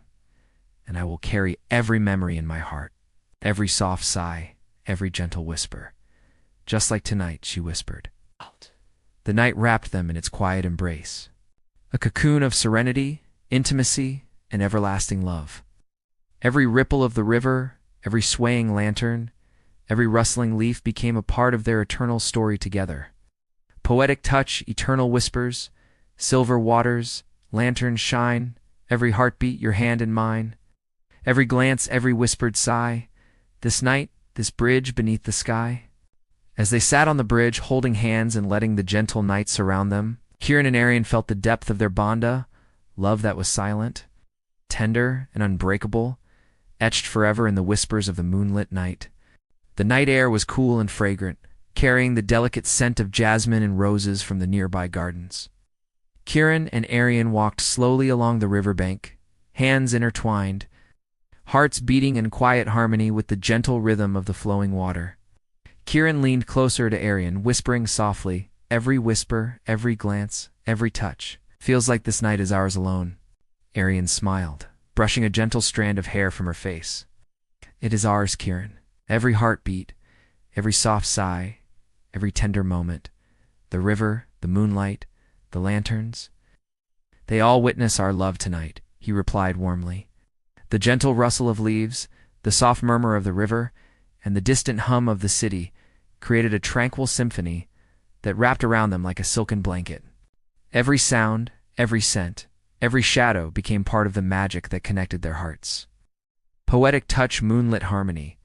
And I will carry every memory in my heart, every soft sigh, every gentle whisper, Just like tonight, she whispered. The night wrapped them in its quiet embrace, a cocoon of serenity, intimacy, and everlasting love. Every ripple of the river, every swaying lantern, every rustling leaf became a part of their eternal story together. Poetic touch, eternal whispers, silver waters, lanterns shine, every heartbeat your hand in mine, every glance, every whispered sigh, this night, this bridge beneath the sky. As they sat on the bridge, holding hands and letting the gentle night surround them, Kieran and Arian felt the depth of their bonda, love that was silent, tender, and unbreakable, etched forever in the whispers of the moonlit night. The night air was cool and fragrant, carrying the delicate scent of jasmine and roses from the nearby gardens. Kieran and Arian walked slowly along the riverbank, hands intertwined, hearts beating in quiet harmony with the gentle rhythm of the flowing water. Kieran leaned closer to Arian, whispering softly, every whisper, every glance, every touch. Feels like this night is ours alone. Arian smiled, brushing a gentle strand of hair from her face. It is ours, Kieran. Every heartbeat, every soft sigh, every tender moment. The river, the moonlight, the lanterns. They all witness our love tonight, he replied warmly. The gentle rustle of leaves, the soft murmur of the river, and the distant hum of the city created a tranquil symphony that wrapped around them like a silken blanket. Every sound, every scent, every shadow became part of the magic that connected their hearts. Poetic touch, moonlit harmony.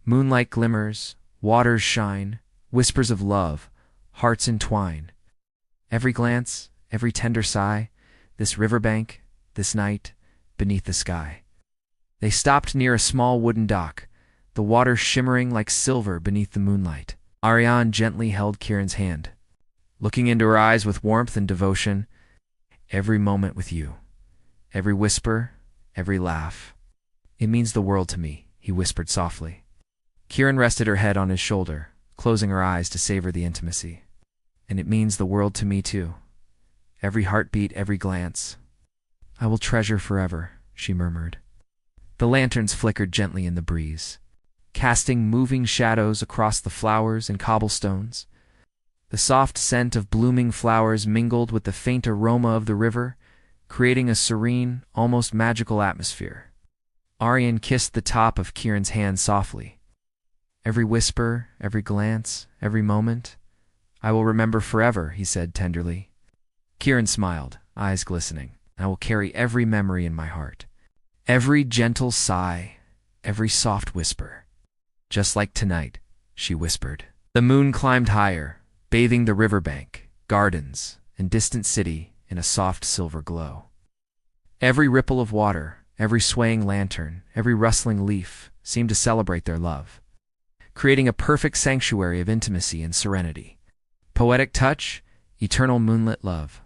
Moonlight glimmers, waters shine, whispers of love, hearts entwine. Every glance, every tender sigh, this riverbank, this night, beneath the sky. They stopped near a small wooden dock, the water shimmering like silver beneath the moonlight. Ariane gently held Kieran's hand, looking into her eyes with warmth and devotion. Every moment with you, every whisper, every laugh. It means the world to me, he whispered softly. Kieran rested her head on his shoulder, closing her eyes to savor the intimacy. And it means the world to me too. Every heartbeat, every glance. I will treasure forever, she murmured. The lanterns flickered gently in the breeze, casting moving shadows across the flowers and cobblestones. The soft scent of blooming flowers mingled with the faint aroma of the river, creating a serene, almost magical atmosphere. Arian kissed the top of Kieran's hand softly. Every whisper, every glance, every moment, I will remember forever, he said tenderly. Kieran smiled, eyes glistening. I will carry every memory in my heart. Every gentle sigh, every soft whisper. Just like tonight, she whispered. The moon climbed higher, bathing the riverbank, gardens, and distant city in a soft silver glow. Every ripple of water, every swaying lantern, every rustling leaf seemed to celebrate their love, creating a perfect sanctuary of intimacy and serenity. Poetic touch, eternal moonlit love.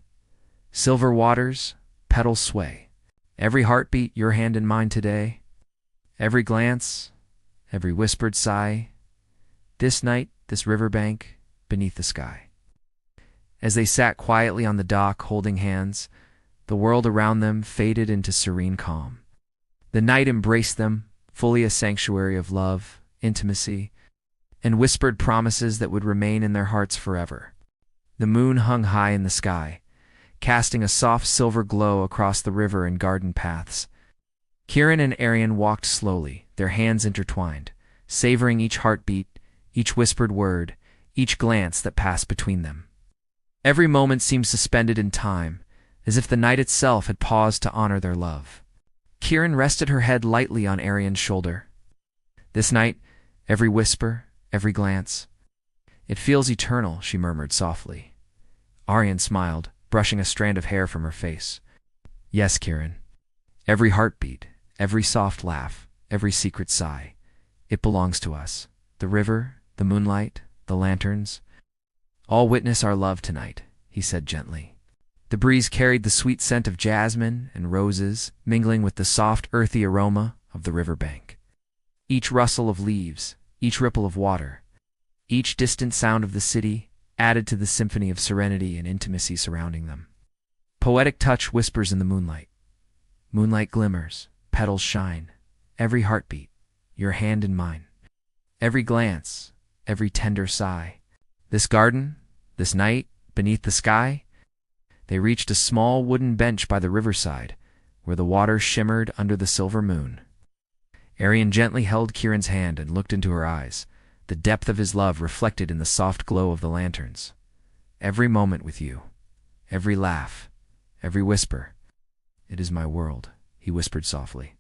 Silver waters, petals sway. Every heartbeat, your hand in mine today. Every glance, every whispered sigh. This night, this riverbank, beneath the sky. As they sat quietly on the dock, holding hands, the world around them faded into serene calm. The night embraced them, fully a sanctuary of love, intimacy, and whispered promises that would remain in their hearts forever. The moon hung high in the sky, casting a soft silver glow across the river and garden paths. Kieran and Arian walked slowly, their hands intertwined, savoring each heartbeat, each whispered word, each glance that passed between them. Every moment seemed suspended in time, as if the night itself had paused to honor their love. Kieran rested her head lightly on Arian's shoulder. This night, every whisper, every glance. It feels eternal, she murmured softly. Arian smiled, brushing a strand of hair from her face. Yes, Kieran. Every heartbeat, every soft laugh, every secret sigh. It belongs to us. The river, the moonlight, the lanterns. All witness our love tonight, he said gently. The breeze carried the sweet scent of jasmine and roses, mingling with the soft, earthy aroma of the riverbank. Each rustle of leaves, each ripple of water, each distant sound of the city added to the symphony of serenity and intimacy surrounding them. Poetic touch whispers in the moonlight. Moonlight glimmers, petals shine. Every heartbeat, your hand in mine. Every glance, every tender sigh. This garden, this night, beneath the sky. They reached a small wooden bench by the riverside, where the water shimmered under the silver moon. Arian gently held Kieran's hand and looked into her eyes, the depth of his love reflected in the soft glow of the lanterns. Every moment with you, every laugh, every whisper. It is my world, he whispered softly.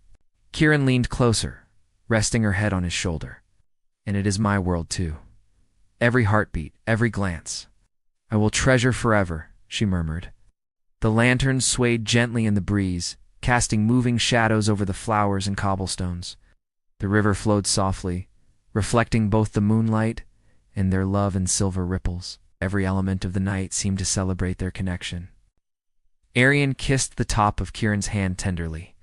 Kieran leaned closer, resting her head on his shoulder. And it is my world too. Every heartbeat, every glance. I will treasure forever, she murmured. The lanterns swayed gently in the breeze, casting moving shadows over the flowers and cobblestones. The river flowed softly, reflecting both the moonlight and their love in silver ripples. Every element of the night seemed to celebrate their connection. Arian kissed the top of Kieran's hand tenderly.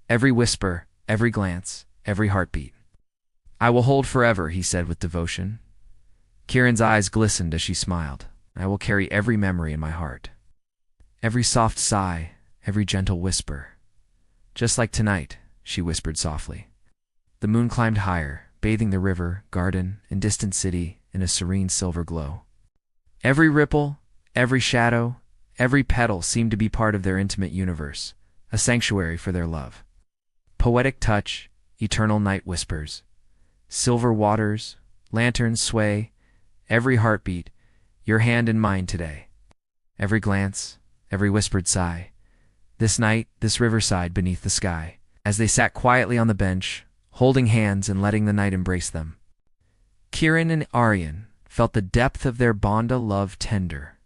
Every whisper, every glance, every heartbeat. I will hold forever, he said with devotion. Kieran's eyes glistened as she smiled. I will carry every memory in my heart. Every soft sigh, every gentle whisper. Just like tonight, she whispered softly. The moon climbed higher, bathing the river, garden, and distant city in a serene silver glow. Every ripple, every shadow, every petal seemed to be part of their intimate universe, a sanctuary for their love. Poetic touch, eternal night whispers. Silver waters, lanterns sway, every heartbeat, your hand in mine today. Every glance, every whispered sigh. This night, this riverside beneath the sky. As they sat quietly on the bench, holding hands and letting the night embrace them. Kieran and Arian felt the depth of their bond of love tender,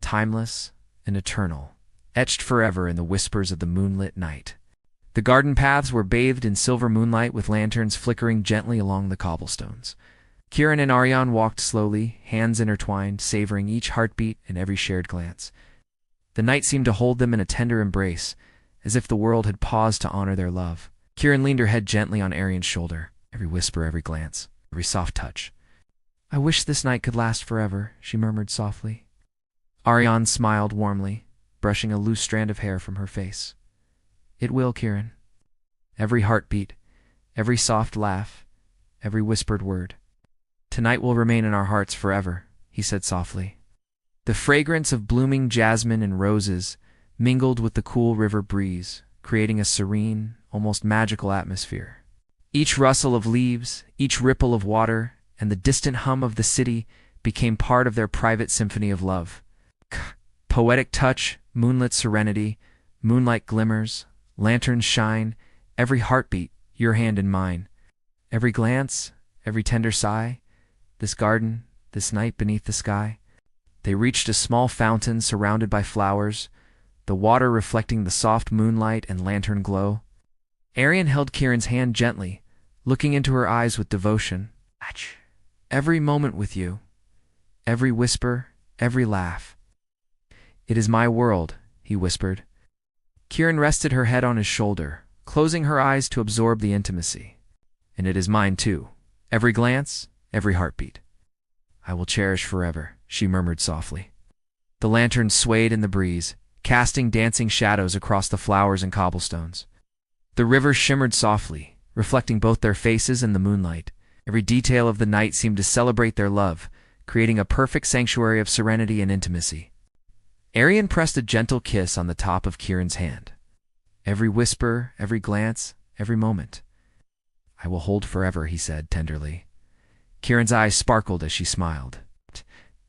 timeless and eternal, etched forever in the whispers of the moonlit night. The garden paths were bathed in silver moonlight with lanterns flickering gently along the cobblestones. Kieran and Arian walked slowly, hands intertwined, savoring each heartbeat and every shared glance. The night seemed to hold them in a tender embrace, as if the world had paused to honor their love. Kieran leaned her head gently on Arian's shoulder, every whisper, every glance, every soft touch. I wish this night could last forever, she murmured softly. Arian smiled warmly, brushing a loose strand of hair from her face. It will, Kieran. Every heartbeat, every soft laugh, every whispered word. Tonight will remain in our hearts forever, he said softly. The fragrance of blooming jasmine and roses mingled with the cool river breeze, creating a serene, almost magical atmosphere. Each rustle of leaves, each ripple of water, and the distant hum of the city became part of their private symphony of love. Poetic touch, moonlit serenity, moonlight glimmers, lanterns shine, every heartbeat, your hand in mine. Every glance, every tender sigh, this garden, this night beneath the sky. They reached a small fountain surrounded by flowers, the water reflecting the soft moonlight and lantern glow. Arian held Kieran's hand gently, looking into her eyes with devotion. Every moment with you, every whisper, every laugh. It is my world, he whispered. Kieran rested her head on his shoulder, closing her eyes to absorb the intimacy. And it is mine too, every glance, every heartbeat. I will cherish forever, she murmured softly. The lantern swayed in the breeze, casting dancing shadows across the flowers and cobblestones. The river shimmered softly, reflecting both their faces and the moonlight. Every detail of the night seemed to celebrate their love, creating a perfect sanctuary of serenity and intimacy. Arian pressed a gentle kiss on the top of Kieran's hand. Every whisper, every glance, every moment. I will hold forever, he said tenderly. Kieran's eyes sparkled as she smiled.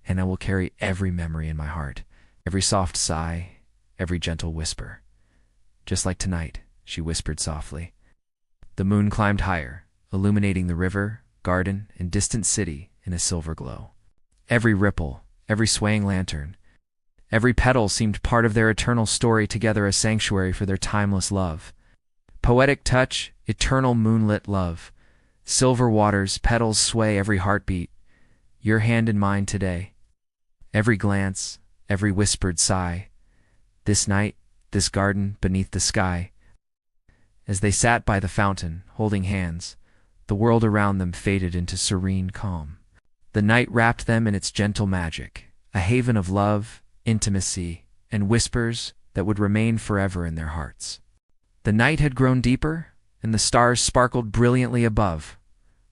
And I will carry every memory in my heart, every soft sigh, every gentle whisper. Just like tonight, she whispered softly. The moon climbed higher, illuminating the river, garden, and distant city in a silver glow. Every ripple, every swaying lantern, every petal seemed part of their eternal story, together a sanctuary for their timeless love. Poetic touch, eternal moonlit love. Silver waters, petals sway every heartbeat. Your hand in mine today. Every glance, every whispered sigh. This night, this garden beneath the sky. As they sat by the fountain, holding hands, the world around them faded into serene calm. The night wrapped them in its gentle magic, a haven of love, intimacy, and whispers that would remain forever in their hearts. The night had grown deeper, and the stars sparkled brilliantly above,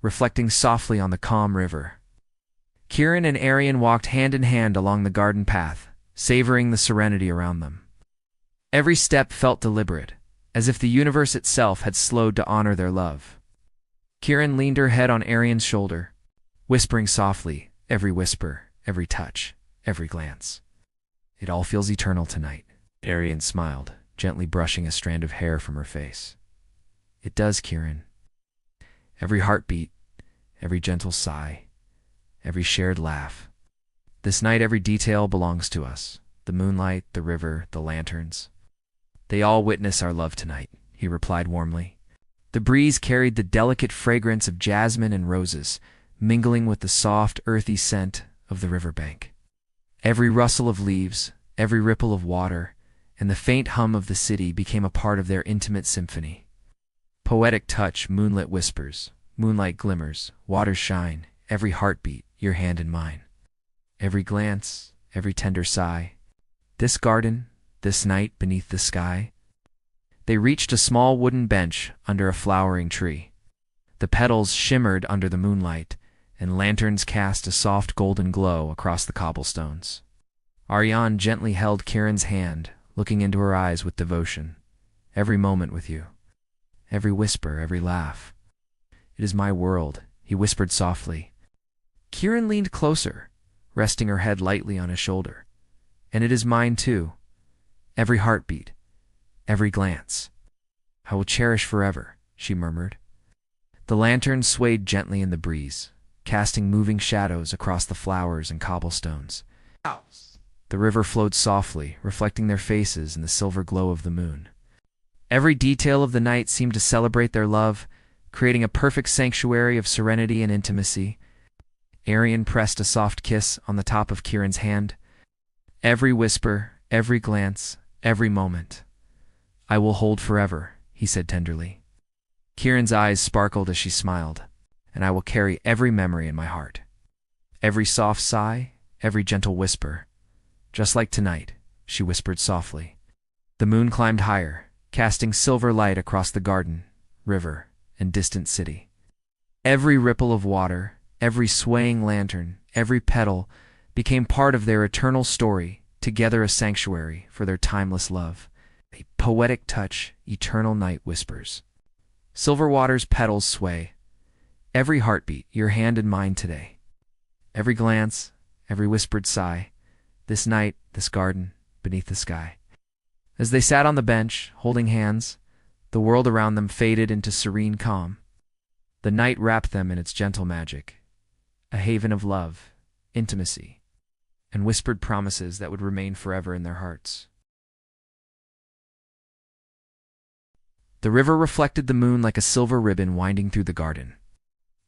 reflecting softly on the calm river. Kieran and Arian walked hand in hand along the garden path, savoring the serenity around them. Every step felt deliberate, as if the universe itself had slowed to honor their love. Kieran leaned her head on Arian's shoulder, whispering softly, every whisper, every touch, every glance. It all feels eternal tonight. Arian smiled, gently brushing a strand of hair from her face. It does, Kieran. Every heartbeat, every gentle sigh, every shared laugh. This night every detail belongs to us. The moonlight, the river, the lanterns. They all witness our love tonight, he replied warmly. The breeze carried the delicate fragrance of jasmine and roses, mingling with the soft, earthy scent of the riverbank. Every rustle of leaves, every ripple of water, and the faint hum of the city became a part of their intimate symphony. Poetic touch, moonlit whispers, moonlight glimmers, waters shine, every heartbeat, your hand in mine. Every glance, every tender sigh. This garden, this night beneath the sky. They reached a small wooden bench under a flowering tree. The petals shimmered under the moonlight, and lanterns cast a soft golden glow across the cobblestones. Ariane gently held Kieran's hand, looking into her eyes with devotion. Every moment with you. Every whisper, every laugh. It is my world, he whispered softly. Kieran leaned closer, resting her head lightly on his shoulder. And it is mine too. Every heartbeat, every glance. I will cherish forever, she murmured. The lantern swayed gently in the breeze, casting moving shadows across the flowers and cobblestones. The river flowed softly, reflecting their faces in the silver glow of the moon. Every detail of the night seemed to celebrate their love, creating a perfect sanctuary of serenity and intimacy. Arian pressed a soft kiss on the top of Kieran's hand. Every whisper, every glance, every moment. I will hold forever, he said tenderly. Kieran's eyes sparkled as she smiled, and I will carry every memory in my heart. Every soft sigh, every gentle whisper. Just like tonight, she whispered softly. The moon climbed higher, casting silver light across the garden, river, and distant city. Every ripple of water, every swaying lantern, every petal became part of their eternal story, together a sanctuary for their timeless love. A poetic touch, eternal night whispers. Silver water's petals sway. Every heartbeat, your hand in mine today. Every glance, every whispered sigh. This night, this garden, beneath the sky. As they sat on the bench, holding hands, the world around them faded into serene calm. The night wrapped them in its gentle magic, a haven of love, intimacy, and whispered promises that would remain forever in their hearts. The river reflected the moon like a silver ribbon winding through the garden.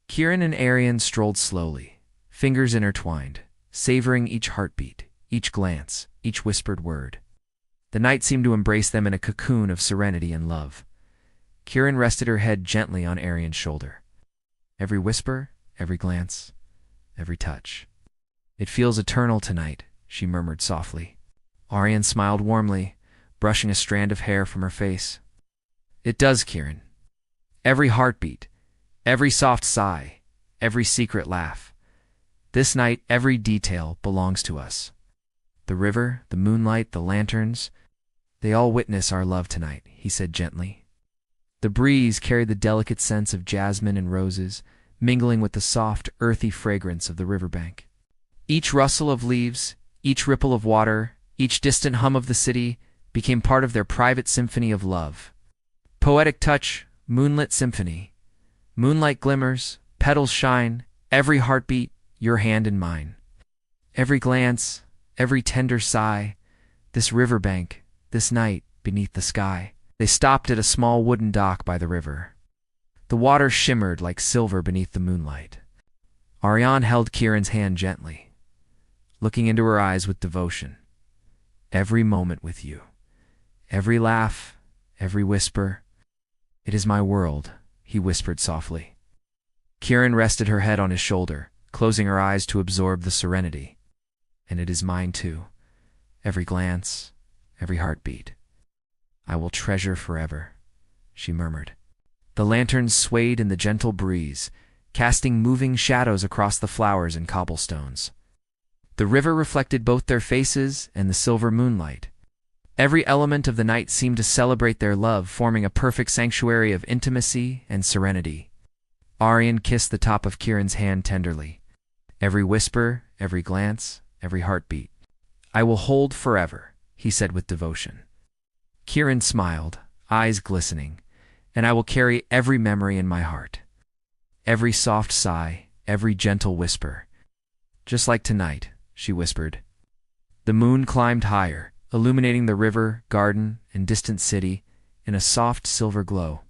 Kieran and Arian strolled slowly, fingers intertwined, savoring each heartbeat, each glance, each whispered word. The night seemed to embrace them in a cocoon of serenity and love. Kieran rested her head gently on Arian's shoulder. Every whisper, every glance, every touch. It feels eternal tonight, she murmured softly. Arian smiled warmly, brushing a strand of hair from her face. It does, Kieran. Every heartbeat, every soft sigh, every secret laugh. This night, every detail belongs to us. The river, the moonlight, the lanterns, they all witness our love tonight, he said gently. The breeze carried the delicate scents of jasmine and roses, mingling with the soft, earthy fragrance of the riverbank. Each rustle of leaves, each ripple of water, each distant hum of the city became part of their private symphony of love. Poetic touch, moonlit symphony. Moonlight glimmers, petals shine, every heartbeat, your hand in mine. Every glance, every tender sigh, this riverbank, this night beneath the sky. They stopped at a small wooden dock by the river. The water shimmered like silver beneath the moonlight. Ariane held Kieran's hand gently, looking into her eyes with devotion. Every moment with you, every laugh, every whisper. It is my world, he whispered softly. Kieran rested her head on his shoulder, closing her eyes to absorb the serenity. And it is mine too. Every glance, every heartbeat. I will treasure forever, she murmured. The lanterns swayed in the gentle breeze, casting moving shadows across the flowers and cobblestones. The river reflected both their faces and the silver moonlight. Every element of the night seemed to celebrate their love, forming a perfect sanctuary of intimacy and serenity. Aryan kissed the top of Kieran's hand tenderly. Every whisper, every glance, every heartbeat. "I will hold forever," he said with devotion. Kieran smiled, eyes glistening. "And I will carry every memory in my heart. Every soft sigh, every gentle whisper. Just like tonight," she whispered. The moon climbed higher, illuminating the river, garden, and distant city in a soft silver glow.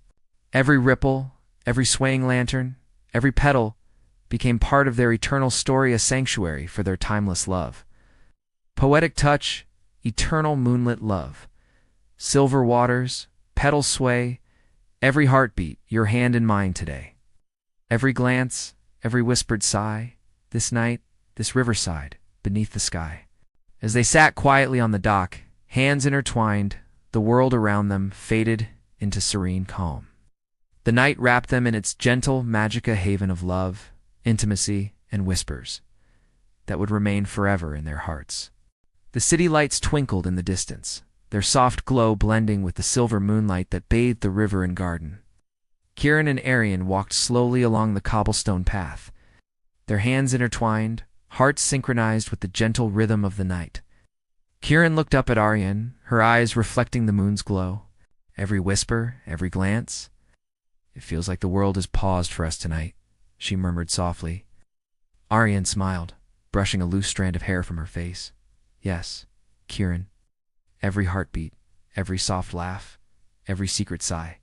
Every ripple, every swaying lantern, every petal became part of their eternal story, a sanctuary for their timeless love. Poetic touch, eternal moonlit love. Silver waters, petals sway, every heartbeat, your hand in mine today. Every glance, every whispered sigh, this night, this riverside, beneath the sky. As they sat quietly on the dock, hands intertwined, the world around them faded into serene calm. The night wrapped them in its gentle, magica haven of love, intimacy, and whispers that would remain forever in their hearts. The city lights twinkled in the distance, their soft glow blending with the silver moonlight that bathed the river and garden. Kieran and Aryan walked slowly along the cobblestone path, their hands intertwined, hearts synchronized with the gentle rhythm of the night. Kieran looked up at Aryan, her eyes reflecting the moon's glow. Every whisper, every glance. "It feels like the world has paused for us tonight," she murmured softly. Aryan smiled, brushing a loose strand of hair from her face. "Yes, Kieran. Every heartbeat, every soft laugh, every secret sigh.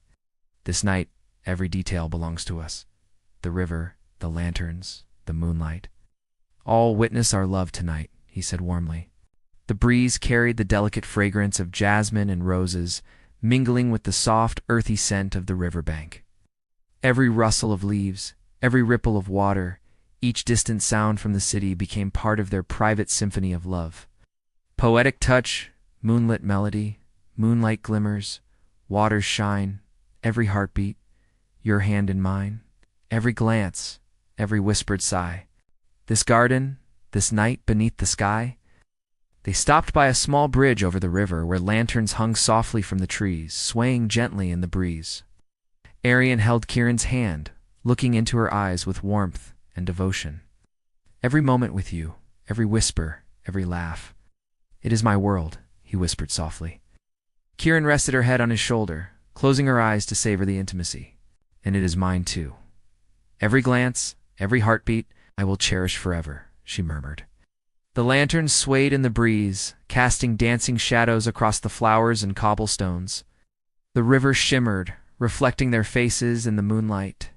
This night, every detail belongs to us. The river, the lanterns, the moonlight. All witness our love tonight," he said warmly. The breeze carried the delicate fragrance of jasmine and roses, mingling with the soft, earthy scent of the riverbank. Every rustle of leaves, every ripple of water, each distant sound from the city became part of their private symphony of love. Poetic touch, moonlit melody, moonlight glimmers, waters shine, every heartbeat, your hand in mine, every glance, every whispered sigh. This garden, this night beneath the sky. They stopped by a small bridge over the river where lanterns hung softly from the trees, swaying gently in the breeze. Aryan held Kieran's hand, looking into her eyes with warmth and devotion. "Every moment with you, every whisper, every laugh. It is my world," he whispered softly. Kieran rested her head on his shoulder, closing her eyes to savor the intimacy. "And it is mine too. Every glance, every heartbeat, I will cherish forever," she murmured. The lanterns swayed in the breeze, casting dancing shadows across the flowers and cobblestones. The river shimmered, reflecting their faces in the moonlight.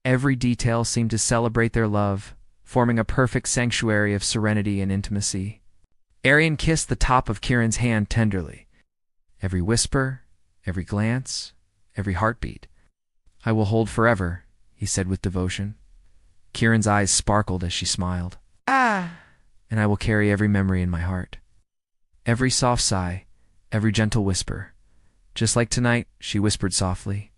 Every detail seemed to celebrate their love, forming a perfect sanctuary of serenity and intimacy. Aryan kissed the top of Kieran's hand tenderly. "Every whisper, every glance, every heartbeat. I will hold forever," he said with devotion. Kieran's eyes sparkled as she smiled. "Ah!" "And I will carry every memory in my heart. Every soft sigh, every gentle whisper. Just like tonight," she whispered softly.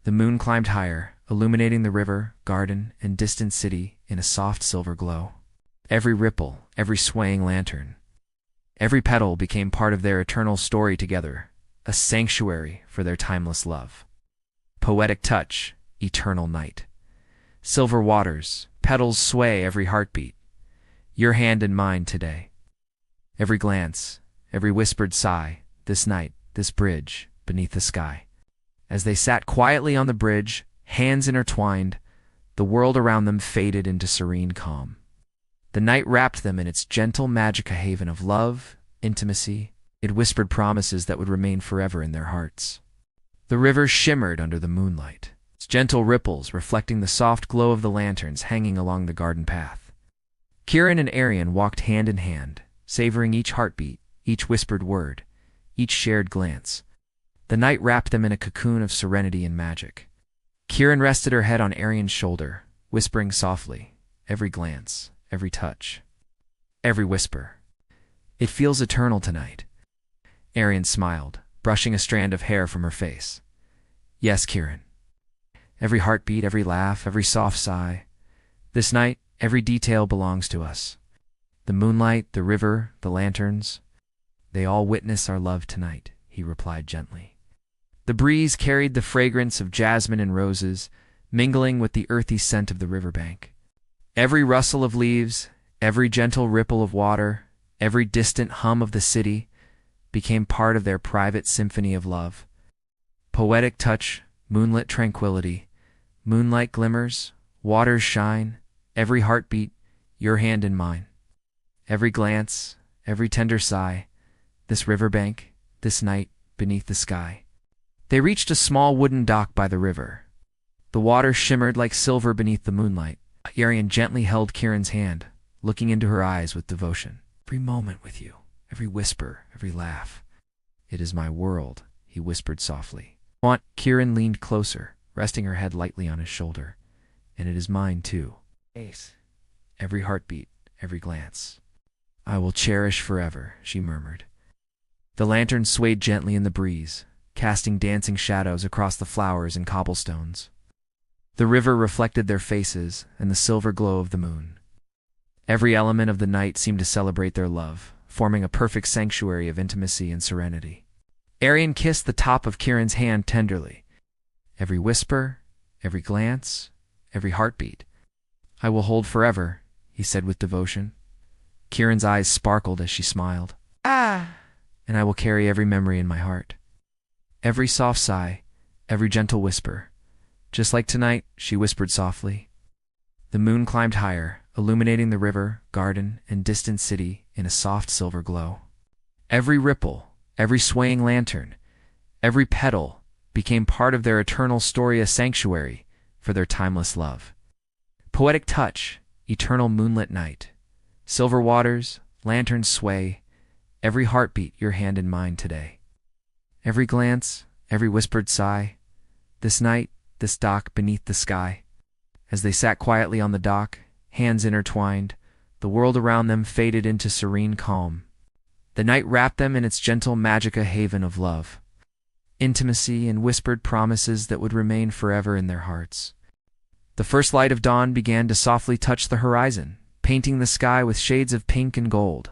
The moon climbed higher, illuminating the river, garden, and distant city in a soft silver glow. Every ripple, every swaying lantern, every petal became part of their eternal story together, a sanctuary for their timeless love. Poetic touch, eternal night. Silver waters, petals sway every heartbeat. Your hand in mine today. Every glance, every whispered sigh, this night, this bridge, beneath the sky. As they sat quietly on the bridge, hands intertwined, the world around them faded into serene calm. The night wrapped them in its gentle magica haven of love, intimacy. It whispered promises that would remain forever in their hearts. The river shimmered under the moonlight, its gentle ripples reflecting the soft glow of the lanterns hanging along the garden path. Kieran and Aryan walked hand in hand, savoring each heartbeat, each whispered word, each shared glance. The night wrapped them in a cocoon of serenity and magic. Kieran rested her head on Aryan's shoulder, whispering softly, every glance, every touch, every whisper. "It feels eternal tonight." Aryan smiled, brushing a strand of hair from her face. "Yes, Kieran. every heartbeat, every laugh, every soft sigh. This night, every detail belongs to us. The moonlight, the river, the lanterns, they all witness our love tonight, he replied gently. The breeze carried the fragrance of jasmine and roses, mingling with the earthy scent of the riverbank. Every rustle of leaves, every gentle ripple of water, every distant hum of the city became part of their private symphony of love. Poetic touch, moonlit tranquility, moonlight glimmers, waters shine, every heartbeat, your hand in mine. Every glance, every tender sigh, this riverbank, this night, beneath the sky. They reached a small wooden dock by the river. The water shimmered like silver beneath the moonlight. Arian gently held Kieran's hand, looking into her eyes with devotion. Every moment with you, every whisper, every laugh. It is my world, he whispered softly. Kieran leaned closer, resting her head lightly on his shoulder. And it is mine too. Ace. Every heartbeat, every glance. I will cherish forever, she murmured. The lantern swayed gently in the breeze, casting dancing shadows across the flowers and cobblestones. The river reflected their faces and the silver glow of the moon. Every element of the night seemed to celebrate their love, forming a perfect sanctuary of intimacy and serenity. Arian kissed the top of Kieran's hand tenderly. Every whisper, every glance, every heartbeat. I will hold forever, he said with devotion. Kieran's eyes sparkled as she smiled. Ah! And I will carry every memory in my heart. Every soft sigh, every gentle whisper. Just like tonight, she whispered softly. The moon climbed higher, illuminating the river, garden, and distant city in a soft silver glow. Every ripple, every swaying lantern, every petal became part of their eternal story, a sanctuary for their timeless love. Poetic touch, eternal moonlit night. Silver waters, lanterns sway, every heartbeat your hand in mine today. Every glance, every whispered sigh. This night, this dock beneath the sky. As they sat quietly on the dock, hands intertwined, the world around them faded into serene calm. The night wrapped them in its gentle magic, a haven of love, intimacy, and whispered promises that would remain forever in their hearts. The first light of dawn began to softly touch the horizon, painting the sky with shades of pink and gold.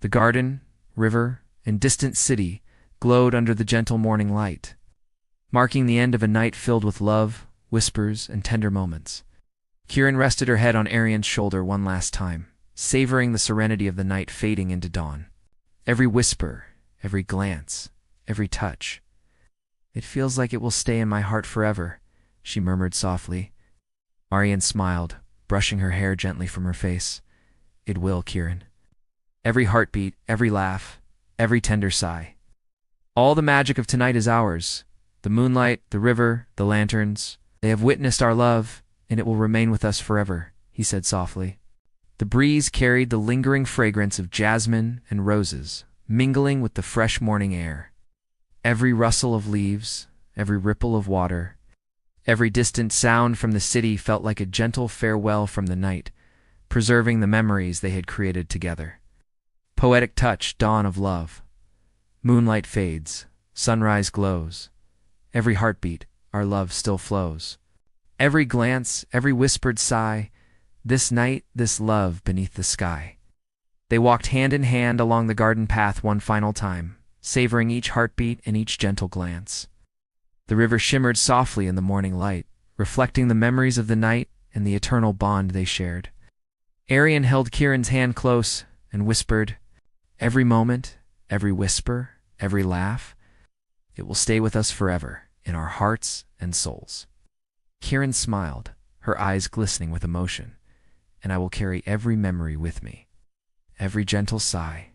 The garden, river, and distant city glowed under the gentle morning light, marking the end of a night filled with love, whispers, and tender moments. Kieran rested her head on Arian's shoulder one last time, savoring the serenity of the night fading into dawn. Every whisper, every glance, every touch. It feels like it will stay in my heart forever, she murmured softly. Arian smiled, brushing her hair gently from her face. It will, Kieran. Every heartbeat, every laugh, every tender sigh. All the magic of tonight is ours. The moonlight, the river, the lanterns, they have witnessed our love, and it will remain with us forever, he said softly. The breeze carried the lingering fragrance of jasmine and roses, mingling with the fresh morning air. Every rustle of leaves, every ripple of water, every distant sound from the city felt like a gentle farewell from the night, preserving the memories they had created together. Poetic touch, dawn of love. Moonlight fades, sunrise glows. Every heartbeat, our love still flows. Every glance, every whispered sigh, this night, this love beneath the sky. They walked hand in hand along the garden path one final time, savoring each heartbeat and each gentle glance. The river shimmered softly in the morning light, reflecting the memories of the night and the eternal bond they shared. Arian held Kieran's hand close and whispered, every moment, every whisper, every laugh, it will stay with us forever in our hearts and souls. Kieran smiled, her eyes glistening with emotion. And I will carry every memory with me, every gentle sigh,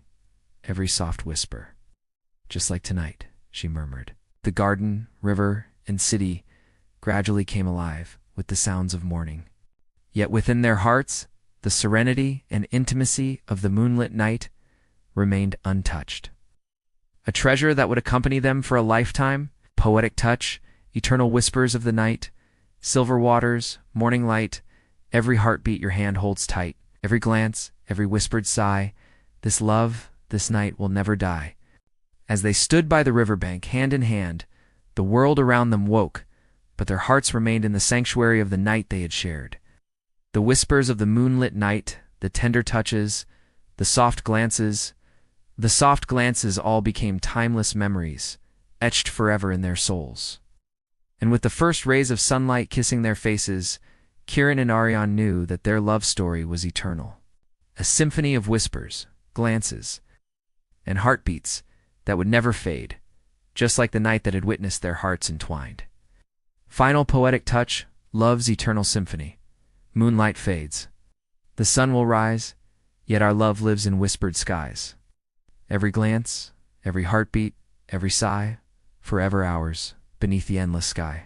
every soft whisper. Just like tonight, she murmured. The garden, river, and city gradually came alive with the sounds of morning. Yet within their hearts, the serenity and intimacy of the moonlit night remained untouched. A treasure that would accompany them for a lifetime, poetic touch, eternal whispers of the night, silver waters, morning light, every heartbeat your hand holds tight, every glance, every whispered sigh, this love, this night will never die. As they stood by the riverbank, hand in hand, the world around them woke, but their hearts remained in the sanctuary of the night they had shared. The whispers of the moonlit night, the tender touches, the soft glances all became timeless memories, etched forever in their souls. And with the first rays of sunlight kissing their faces, Kiran and Aryan knew that their love story was eternal. A symphony of whispers, glances, and heartbeats that would never fade, just like the night that had witnessed their hearts entwined. Final poetic touch, love's eternal symphony. Moonlight fades. The sun will rise, yet our love lives in whispered skies. Every glance, every heartbeat, every sigh, forever ours, beneath the endless sky.